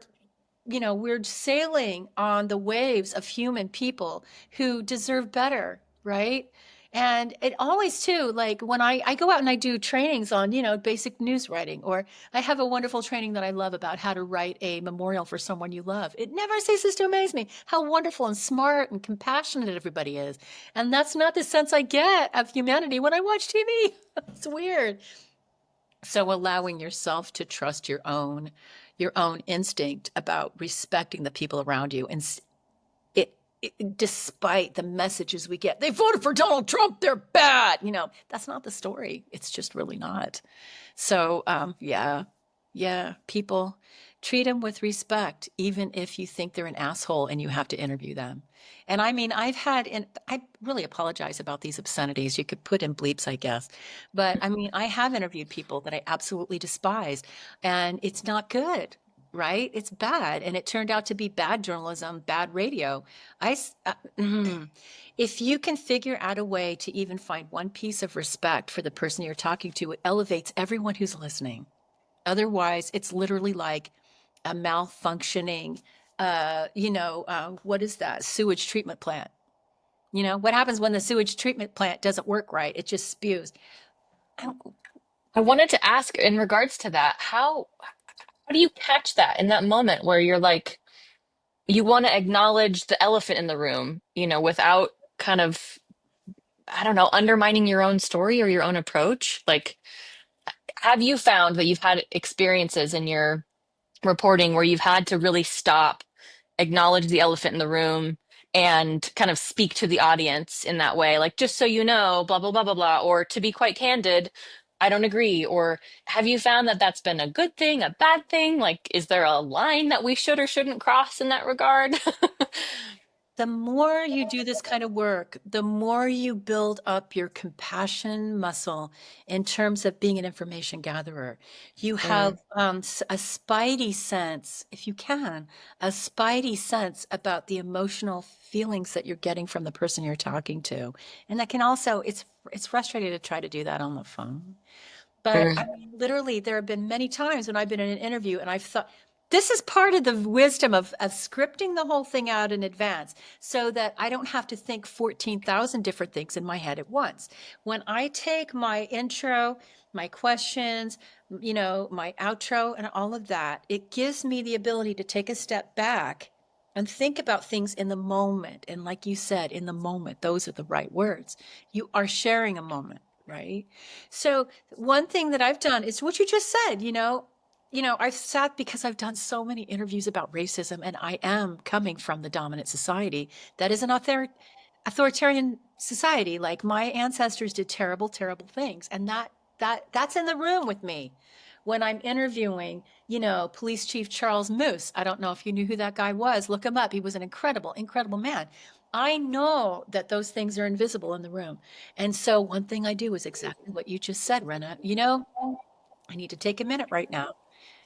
we're sailing on the waves of human people who deserve better, right? And it always too, like when I go out and I do trainings on, basic news writing, or I have a wonderful training that I love about how to write a memorial for someone you love. It never ceases to amaze me how wonderful and smart and compassionate everybody is. And that's not the sense I get of humanity when I watch TV. It's weird. So allowing yourself to trust your own instinct about respecting the people around you, and despite the messages we get, they voted for Donald Trump, they're bad. That's not the story. It's just really not. So yeah, people, treat them with respect, even if you think they're an asshole and you have to interview them. And I mean, I really apologize about these obscenities. You could put in bleeps, I guess. But I mean, I have interviewed people that I absolutely despise, and it's not good, right? It's bad. And it turned out to be bad journalism, bad radio. If you can figure out a way to even find one piece of respect for the person you're talking to, it elevates everyone who's listening. Otherwise, it's literally like a malfunctioning, what is that? Sewage treatment plant. What happens when the sewage treatment plant doesn't work right? It just spews. I don't, I wanted to ask in regards to that, how do you catch that in that moment where you're like, you want to acknowledge the elephant in the room, without kind of, I don't know, undermining your own story or your own approach? Like, have you found that you've had experiences in your reporting where you've had to really stop, acknowledge the elephant in the room, and kind of speak to the audience in that way? Like, just so you know, blah, blah, blah, blah, blah. Or to be quite candid, I don't agree. Or have you found that that's been a good thing, a bad thing? Like, is there a line that we should or shouldn't cross in that regard? the more you do this kind of work, the more you build up your compassion muscle in terms of being an information gatherer. You have Mm, a spidey sense, if you can, a spidey sense about the emotional feelings that you're getting from the person you're talking to. And that can also, it's frustrating to try to do that on the phone. But I Mm. mean, literally, there have been many times when I've been in an interview and I've thought, this is part of the wisdom of scripting the whole thing out in advance so that I don't have to think 14,000 different things in my head at once. When I take my intro, my questions, my outro, and all of that, it gives me the ability to take a step back and think about things in the moment. And like you said, in the moment, those are the right words. You are sharing a moment, right? So one thing that I've done is what you just said, I've sat because I've done so many interviews about racism and I am coming from the dominant society that is an authoritarian society. Like my ancestors did terrible, terrible things. And that's in the room with me when I'm interviewing, Police Chief Charles Moose. I don't know if you knew who that guy was. Look him up. He was an incredible, incredible man. I know that those things are invisible in the room. And so one thing I do is exactly what you just said, Wrenna. I need to take a minute right now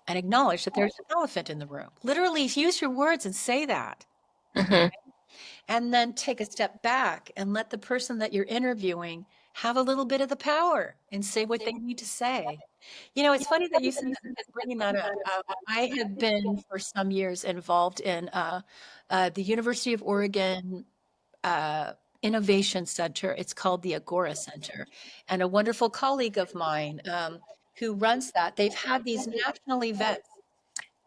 and acknowledge that there's an elephant in the room. Literally use your words and say that. Hmm. And then take a step back and let the person that you're interviewing have a little bit of the power and say what they need to say. It's funny that you said that because bringing that up. I have been for some years involved in the University of Oregon uh, Innovation Center. It's called the Agora Center. And a wonderful colleague of mine who runs that, they've had these national events.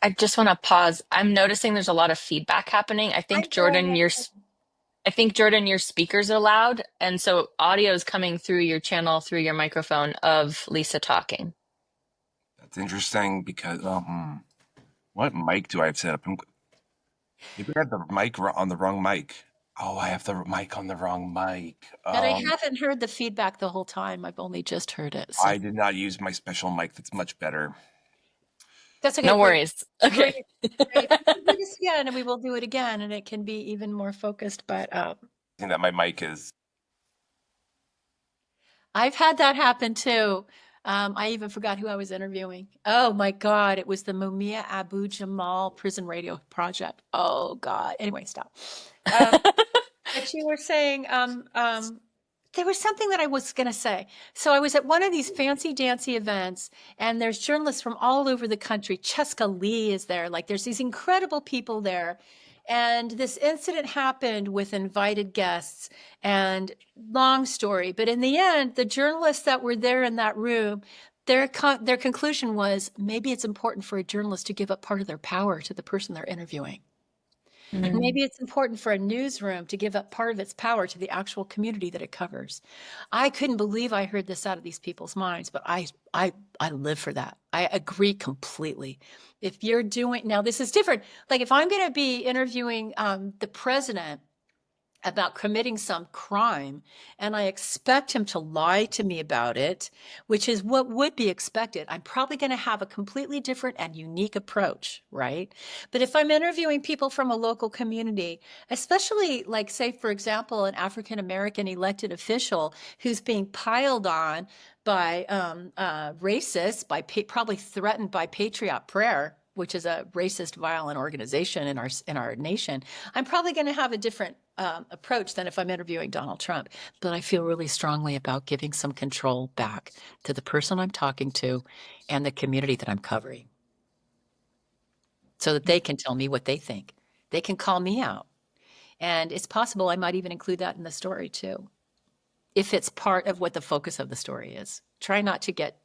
I just want to pause. I'm noticing there's a lot of feedback happening. I know. I think Jordan, your speakers are loud, and so audio is coming through your channel through your microphone of Lisa talking. That's interesting because what mic do I have set up? Maybe I have the mic on the wrong mic. Oh, I have the mic on the wrong mic. But I haven't heard the feedback the whole time. I've only just heard it. So I did not use my special mic. That's much better. that's okay. No worries. Bring Okay. it. Great. We can do this again, and we will do it again, and it can be even more focused. But I think that my mic is. I've had that happen too. I even forgot who I was interviewing. Oh my God, it was the Mumia Abu Jamal Prison Radio Project. Oh God. Anyway, stop. But you were saying, there was something that I was going to say. So I was at one of these fancy dancy events, and there's journalists from all over the country. Cheska Lee is there. Like, there's these incredible people there. And this incident happened with invited guests, and long story. But in the end, the journalists that were there in that room, their conclusion was maybe it's important for a journalist to give up part of their power to the person they're interviewing. And Mm. maybe it's important for a newsroom to give up part of its power to the actual community that it covers. I couldn't believe I heard this out of these people's minds, but I live for that. I agree completely. If you're doing now, this is different. Like if I'm going to be interviewing the president about committing some crime and I expect him to lie to me about it, which is what would be expected, I'm probably going to have a completely different and unique approach, right? But if I'm interviewing people from a local community, especially like, say, for example, an African American elected official who's being piled on by racists, probably threatened by Patriot Prayer, which is a racist, violent organization in our nation, I'm probably going to have a different approach than if I'm interviewing Donald Trump. But I feel really strongly about giving some control back to the person I'm talking to and the community that I'm covering so that they can tell me what they think. They can call me out. And it's possible I might even include that in the story too, if it's part of what the focus of the story is. Try not to get,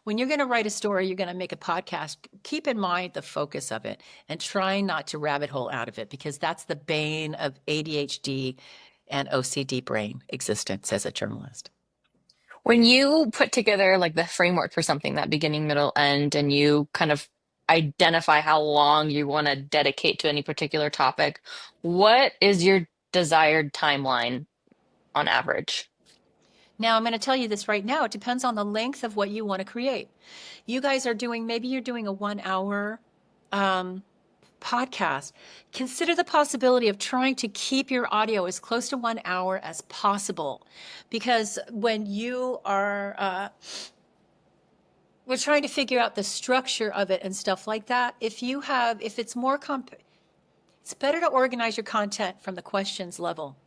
when you're going to write a story, you're going to make a podcast, keep in mind the focus of it and try not to rabbit hole out of it because that's the bane of ADHD and OCD brain existence as a journalist. When you put together like the framework for something, that beginning, middle, end, and you kind of identify how long you want to dedicate to any particular topic, what is your desired timeline on average? Now, I'm going to tell you this right now. It depends on the length of what you want to create. You guys are doing, maybe you're doing a 1 hour podcast. Consider the possibility of trying to keep your audio as close to 1 hour as possible. Because when you are, we're trying to figure out the structure of it and stuff like that. If it's more, it's better to organize your content from the questions level.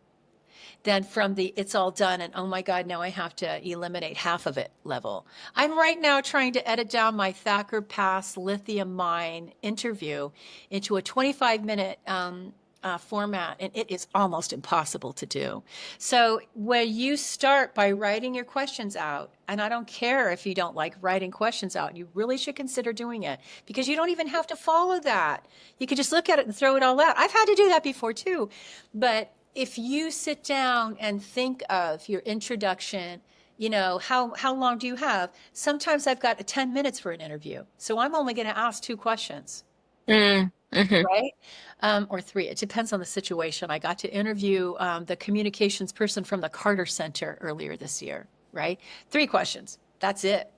than from the it's all done and oh my God, now I have to eliminate half of it level. I'm right now trying to edit down my Thacker Pass lithium mine interview into a 25-minute format, and it is almost impossible to do. So where you start by writing your questions out, and I don't care if you don't like writing questions out, you really should consider doing it because you don't even have to follow that. You can just look at it and throw it all out. I've had to do that before too. But if you sit down and think of your introduction, how long do you have? Sometimes I've got 10 minutes for an interview. So I'm only going to ask 2 questions. Mm-hmm. Right? Or 3. It depends on the situation. I got to interview the communications person from the Carter Center earlier this year, right? 3 questions. That's it,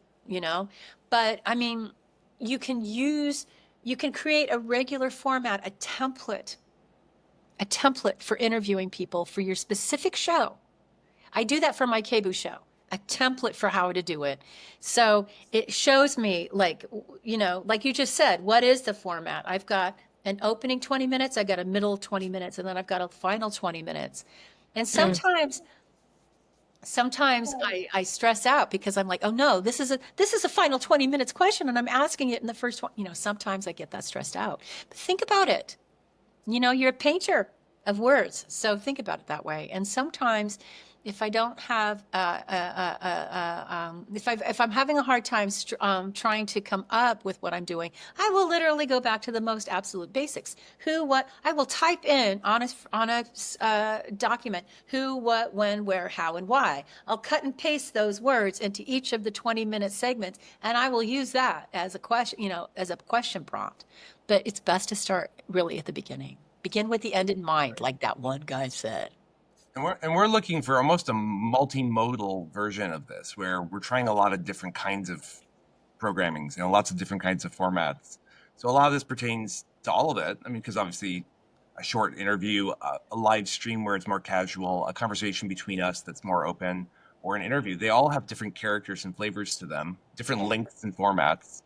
But I mean, you can create a regular format, a template for interviewing people for your specific show. I do that for my KBOO show, a template for how to do it. So it shows me like you just said, what is the format? I've got an opening 20 minutes, I got a middle 20 minutes, and then I've got a final 20 minutes. And sometimes I stress out because I'm like, oh no, this is a final 20 minutes question and I'm asking it in the first one. Sometimes I get that stressed out. But think about it. You're a painter of words, so think about it that way. And sometimes, if I don't have, if I'm having a hard time trying to come up with what I'm doing, I will literally go back to the most absolute basics. Who, what? I will type in on a document who, what, when, where, how, and why. I'll cut and paste those words into each of the 20-minute segments, and I will use that as a question, as a question prompt. But it's best to start really at the beginning. Begin with the end in mind, like that one guy said. And we're looking for almost a multimodal version of this, where we're trying a lot of different kinds of programmings, lots of different kinds of formats. So a lot of this pertains to all of it. I mean, because obviously a short interview, a live stream where it's more casual, a conversation between us that's more open, or an interview, they all have different characters and flavors to them, different lengths and formats.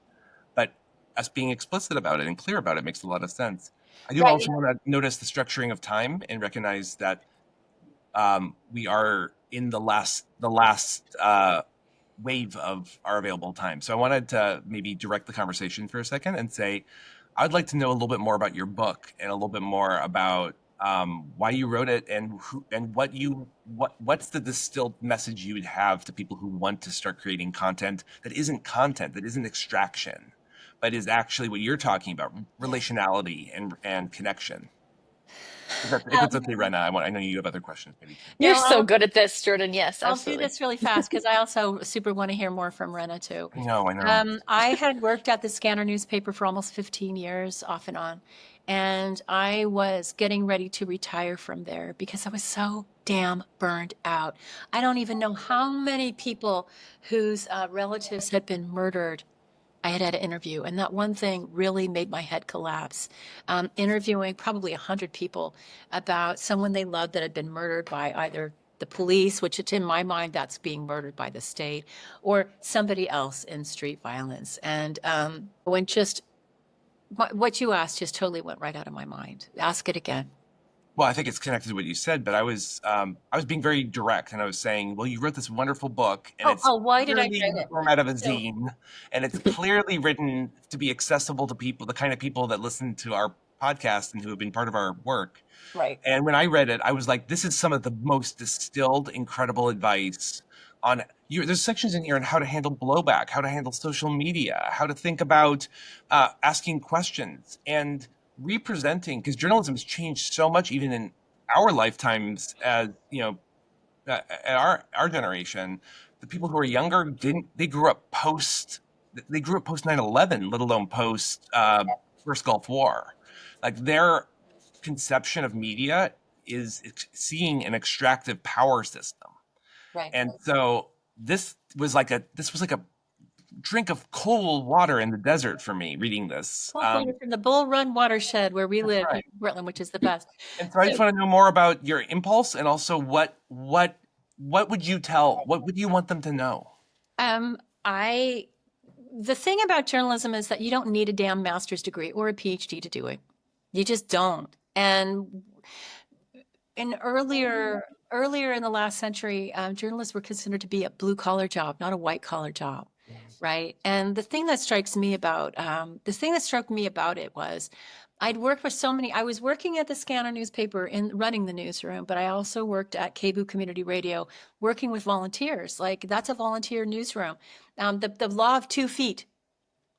But us being explicit about it and clear about it makes a lot of sense. I do also want to notice the structuring of time and recognize that we are in the last wave of our available time. So I wanted to maybe direct the conversation for a second and say, I'd like to know a little bit more about your book and a little bit more about why you wrote it and what's the distilled message you would have to people who want to start creating content, that isn't extraction, but is actually what you're talking about, relationality and connection. If it's okay, Wrenna, I know you have other questions. Maybe. You're so good at this, Jordan. Yes, I'll absolutely. do this really fast because I also super want to hear more from Wrenna too. I know. I had worked at the Scanner newspaper for almost 15 years off and on. And I was getting ready to retire from there because I was so damn burned out. I don't even know how many people whose relatives had been murdered I had to interview. And that one thing really made my head collapse. Interviewing probably 100 people about someone they loved that had been murdered by either the police, which in my mind, that's being murdered by the state, or somebody else in street violence. And when what you asked just totally went right out of my mind. Ask it again. Well, I think it's connected to what you said, but I was being very direct, and I was saying, well, you wrote this wonderful book, and why did I write in the it? format of a zine, and it's clearly written to be accessible to people, the kind of people that listen to our podcast and who have been part of our work. Right. And when I read it, I was like, this is some of the most distilled, incredible advice on there's sections in here on how to handle blowback, how to handle social media, how to think about asking questions and representing, because journalism has changed so much even in our lifetimes, as at our generation. The people who are younger they grew up post 9/11, let alone post first Gulf War. Like, their conception of media is seeing an extractive power system. Right. And so this was like a drink of cold water in the desert for me reading this. From the Bull Run watershed where we live in Portland, which is the best. And so I just want to know more about your impulse, and also what would you want them to know? The thing about journalism is that you don't need a damn master's degree or a PhD to do it. You just don't. And in earlier earlier in the last century, journalists were considered to be a blue collar job, not a white collar job, right? And the thing that struck me about it was I'd worked with so many. I was working at the Scanner newspaper in running the newsroom, but I also worked at KBOO Community Radio, working with volunteers. Like that's a volunteer newsroom. The law of 2 feet,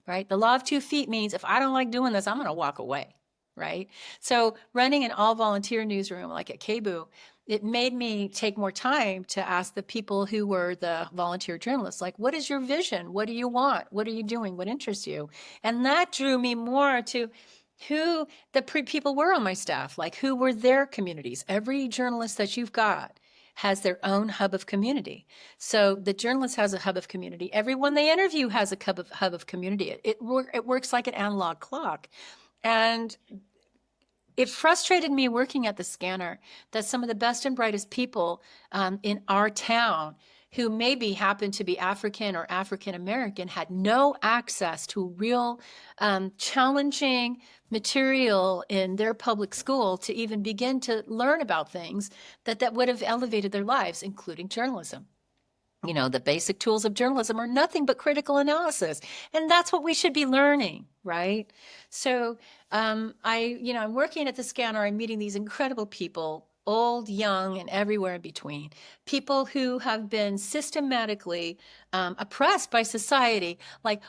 right? The law of 2 feet means if I don't like doing this, I'm going to walk away, right? So running an all volunteer newsroom like at KBOO, it made me take more time to ask the people who were the volunteer journalists, like, what is your vision? What do you want? What are you doing? What interests you? And that drew me more to who the people were on my staff, like who were their communities. Every journalist that you've got has their own hub of community. So the journalist has a hub of community. Everyone they interview has a hub of community. It works like an analog clock. And it frustrated me working at the Scanner that some of the best and brightest people in our town who maybe happened to be African or African American had no access to real challenging material in their public school to even begin to learn about things that would have elevated their lives, including journalism. You know, the basic tools of journalism are nothing but critical analysis. And that's what we should be learning, right? So I'm working at the Scanner, I'm meeting these incredible people, old, young, and everywhere in between. People who have been systematically oppressed by society. Like,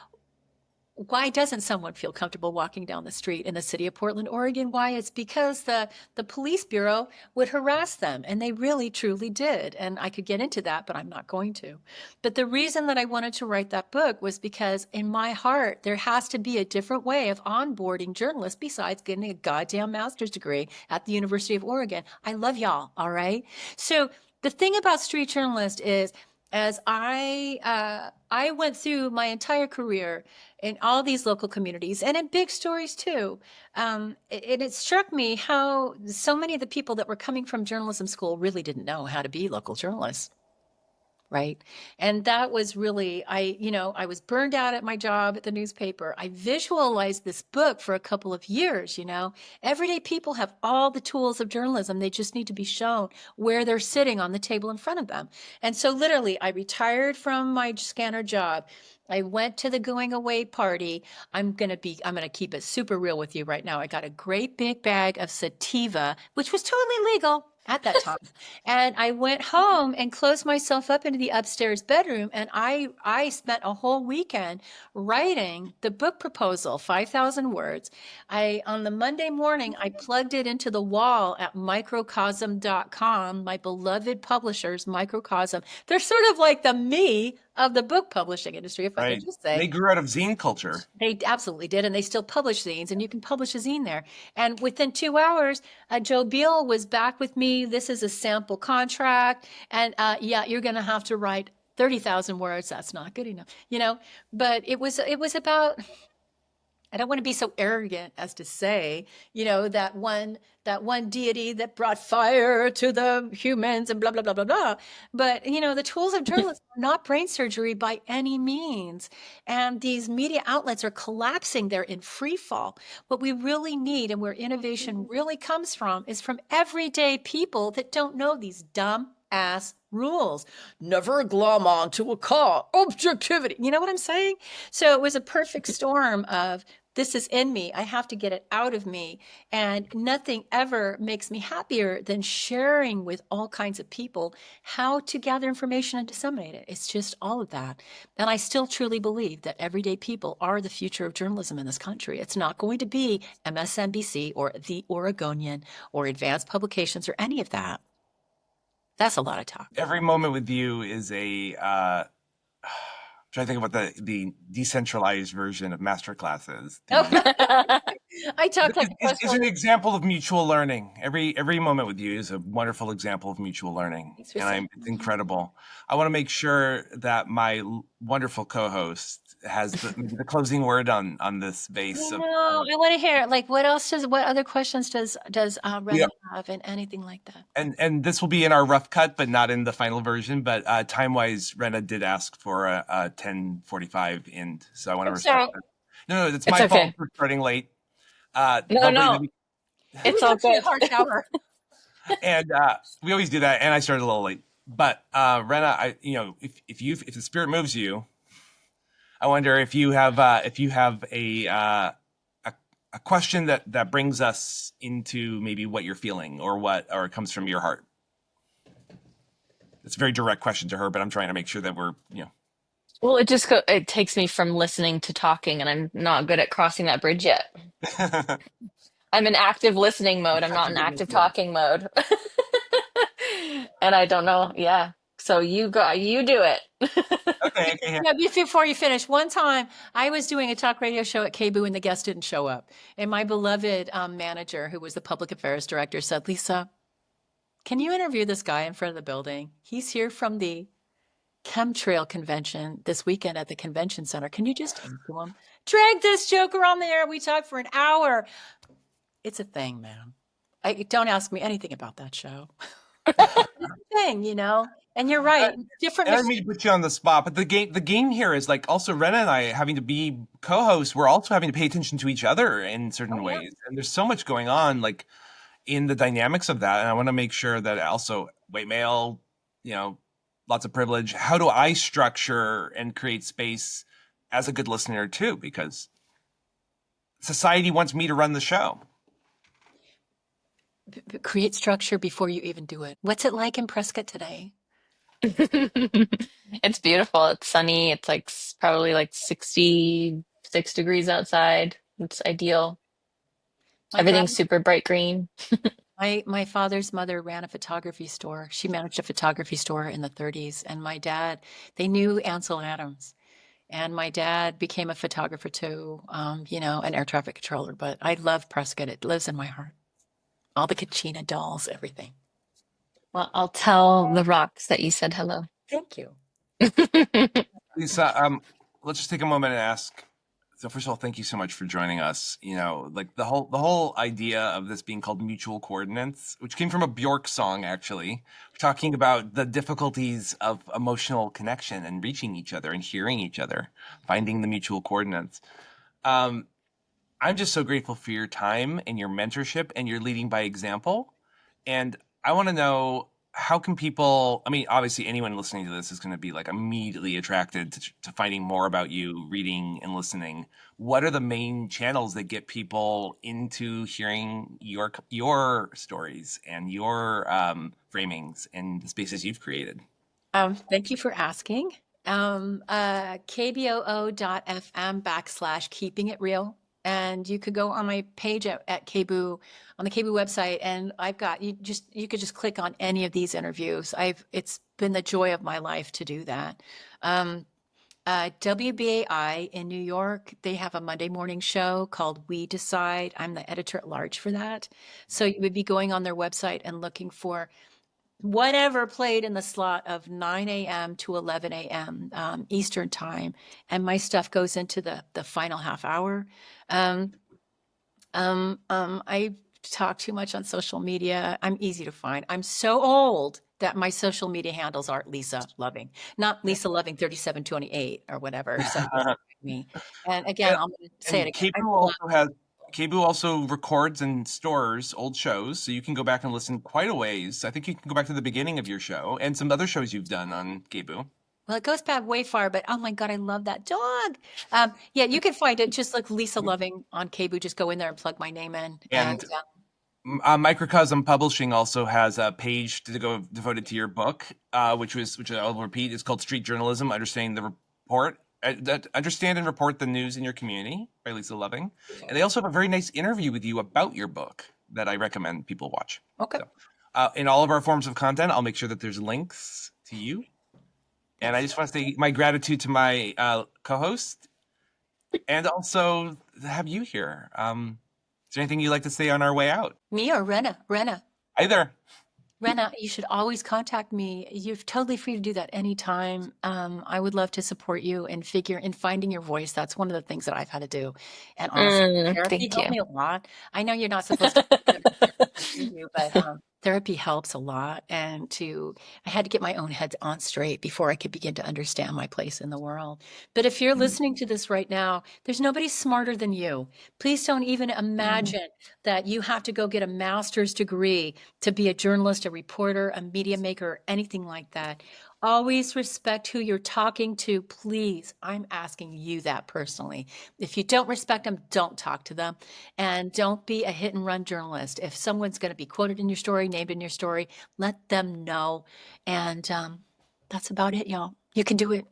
why doesn't someone feel comfortable walking down the street in the city of Portland, Oregon? Why? It's because the police bureau would harass them, and they really, truly did. And I could get into that, but I'm not going to. But the reason that I wanted to write that book was because in my heart, there has to be a different way of onboarding journalists besides getting a goddamn master's degree at the University of Oregon. I love y'all, all right? So the thing about street journalists is, as I went through my entire career in all these local communities and in big stories too, it struck me how so many of the people that were coming from journalism school really didn't know how to be local journalists. Right. And that was really, I was burned out at my job at the newspaper. I visualized this book for a couple of years, Everyday people have all the tools of journalism. They just need to be shown where they're sitting on the table in front of them. And so literally, I retired from my Scanner job. I went to the going away party. I'm going to keep it super real with you right now. I got a great big bag of sativa, which was totally legal at that time. And I went home and closed myself up into the upstairs bedroom. And I spent a whole weekend writing the book proposal, 5,000 words. On the Monday morning, I plugged it into the wall at microcosm.com, my beloved publishers, Microcosm. They're sort of like the me of the book publishing industry, if I can just say. They grew out of zine culture. They absolutely did, and they still publish zines, and you can publish a zine there. And within 2 hours, Joe Beal was back with me. This is a sample contract, and you're going to have to write 30,000 words. That's not good enough, But it was about. I don't want to be so arrogant as to say, that one deity that brought fire to the humans and blah, blah, blah, blah, blah. But, the tools of journalism are not brain surgery by any means. And these media outlets are collapsing. They're in free fall. What we really need and where innovation really comes from is from everyday people that don't know these dumb ass rules. Never glom on to a car. Objectivity. You know what I'm saying? So it was a perfect storm of this is in me. I have to get it out of me. And nothing ever makes me happier than sharing with all kinds of people how to gather information and disseminate it. It's just all of that. And I still truly believe that everyday people are the future of journalism in this country. It's not going to be MSNBC or The Oregonian or Advanced Publications or any of that. That's a lot of talk. Every moment with you is a trying to think about the decentralized version of master classes. I talk like it's an example of mutual learning. Every moment with you is a wonderful example of mutual learning, and it's incredible. I want to make sure that my wonderful co-host has the closing word on this base. I want to hear what other questions does Wrenna have and anything like that. And this will be in our rough cut, but not in the final version. But time wise, Wrenna did ask for a 10:45 end, so I want to respect that. No, it's my fault for starting late. No, it's all good. Hard hour. And we always do that. And I started a little late. But Wrenna, if the spirit moves you, I wonder if you have a question that brings us into maybe what you're feeling or comes from your heart. It's a very direct question to her, but I'm trying to make sure that we're Well, it takes me from listening to talking, and I'm not good at crossing that bridge yet. I'm in active listening mode. I'm not in active talking mode. And I don't know. Yeah. So you do it. Okay. Yeah, before you finish, one time I was doing a talk radio show at KBOO and the guest didn't show up. And my beloved manager, who was the public affairs director, said, Lisa, can you interview this guy in front of the building? He's here from the chemtrail convention this weekend at the convention center. Can you just talk to him? Drag this joker on the air. We talked for an hour. It's a thing, man. Don't ask me anything about that show. It's a thing, And you're right. Different. I don't mean to put you on the spot, but the game here is like also Wrenna and I having to be co-hosts. We're also having to pay attention to each other in certain ways, and there's so much going on, like in the dynamics of that. And I want to make sure that also white male, lots of privilege. How do I structure and create space as a good listener too? Because society wants me to run the show. Create structure before you even do it. What's it like in Prescott today? It's beautiful. It's sunny. It's like probably like 66 degrees outside. It's ideal. Everything's super bright green. My father's mother ran a photography store. She managed a photography store in the 30s. And my dad, they knew Ansel Adams. And my dad became a photographer too, an air traffic controller. But I love Prescott. It lives in my heart. All the Kachina dolls, everything. Well, I'll tell the rocks that you said hello. Thank you. Lisa, let's just take a moment and ask. So first of all, thank you so much for joining us. Like the whole idea of this being called Mutual Coordinates, which came from a Bjork song, actually, talking about the difficulties of emotional connection and reaching each other and hearing each other, finding the mutual coordinates. I'm just so grateful for your time and your mentorship and your leading by example. And I want to know, how can people, obviously anyone listening to this is going to be like immediately attracted to finding more about you, reading and listening. What are the main channels that get people into hearing your stories and your framings and the spaces you've created? Thank you for asking. KBOO.FM/keeping it real. And you could go on my page at KBOO, on the KBOO website, and I've got you could just click on any of these interviews. It's been the joy of my life to do that. WBAI in New York, they have a Monday morning show called We Decide. I'm the editor at large for that. So you would be going on their website and looking for whatever played in the slot of 9 a.m. to 11 a.m. Eastern time. And my stuff goes into the final half hour. I talk too much on social media. I'm easy to find. I'm so old that my social media handles are Lisa Loving, not Lisa Loving 3728 or whatever. So me. And again, I'm going to say it again. KBOO also records and stores old shows, so you can go back and listen quite a ways. I think you can go back to the beginning of your show and some other shows you've done on KBOO. Well, it goes back way far, but oh my God, I love that dog. Yeah, you can find it. Just like Lisa Loving on KBOO. Just go in there and plug my name in. And Microcosm Publishing also has a page devoted to your book, which I'll repeat. It's called Street Journalism: Understand and Report the News in Your Community by Lisa Loving. And they also have a very nice interview with you about your book that I recommend people watch. Okay. So, in all of our forms of content, I'll make sure that there's links to you. And I just want to say my gratitude to my co-host and also to have you here. Is there anything you'd like to say on our way out? Me or Wrenna? Wrenna. Either. Wrenna, you should always contact me. You're totally free to do that anytime. I would love to support you in finding your voice. That's one of the things that I've had to do. And honestly, therapy helped me a lot. I know you're not supposed to, but therapy helps a lot. And I had to get my own head on straight before I could begin to understand my place in the world. But if you're listening to this right now, there's nobody smarter than you. Please don't even imagine that you have to go get a master's degree to be a journalist, a reporter, a media maker, anything like that. Always respect who you're talking to, please. I'm asking you that personally. If you don't respect them, don't talk to them. And don't be a hit and run journalist. If someone's going to be quoted in your story, named in your story, let them know. And that's about it, y'all. You can do it.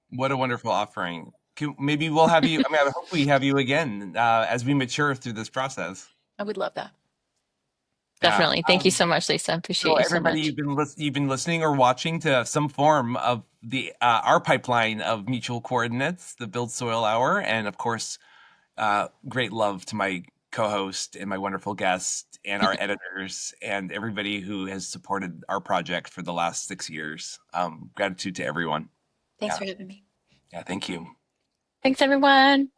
What a wonderful offering. Maybe we'll have you, I mean, I hope we have you again as we mature through this process. I would love that. Yeah. Definitely. Thank you so much, Lisa. Appreciate So you so everybody, much. you've been listening or watching to some form of the our pipeline of Mutual Coordinates, the Build Soil Hour, and of course, great love to my co-host and my wonderful guest and our editors and everybody who has supported our project for the last 6 years. Gratitude to everyone. Thanks Yeah. for having me. Yeah, thank you. Thanks, everyone.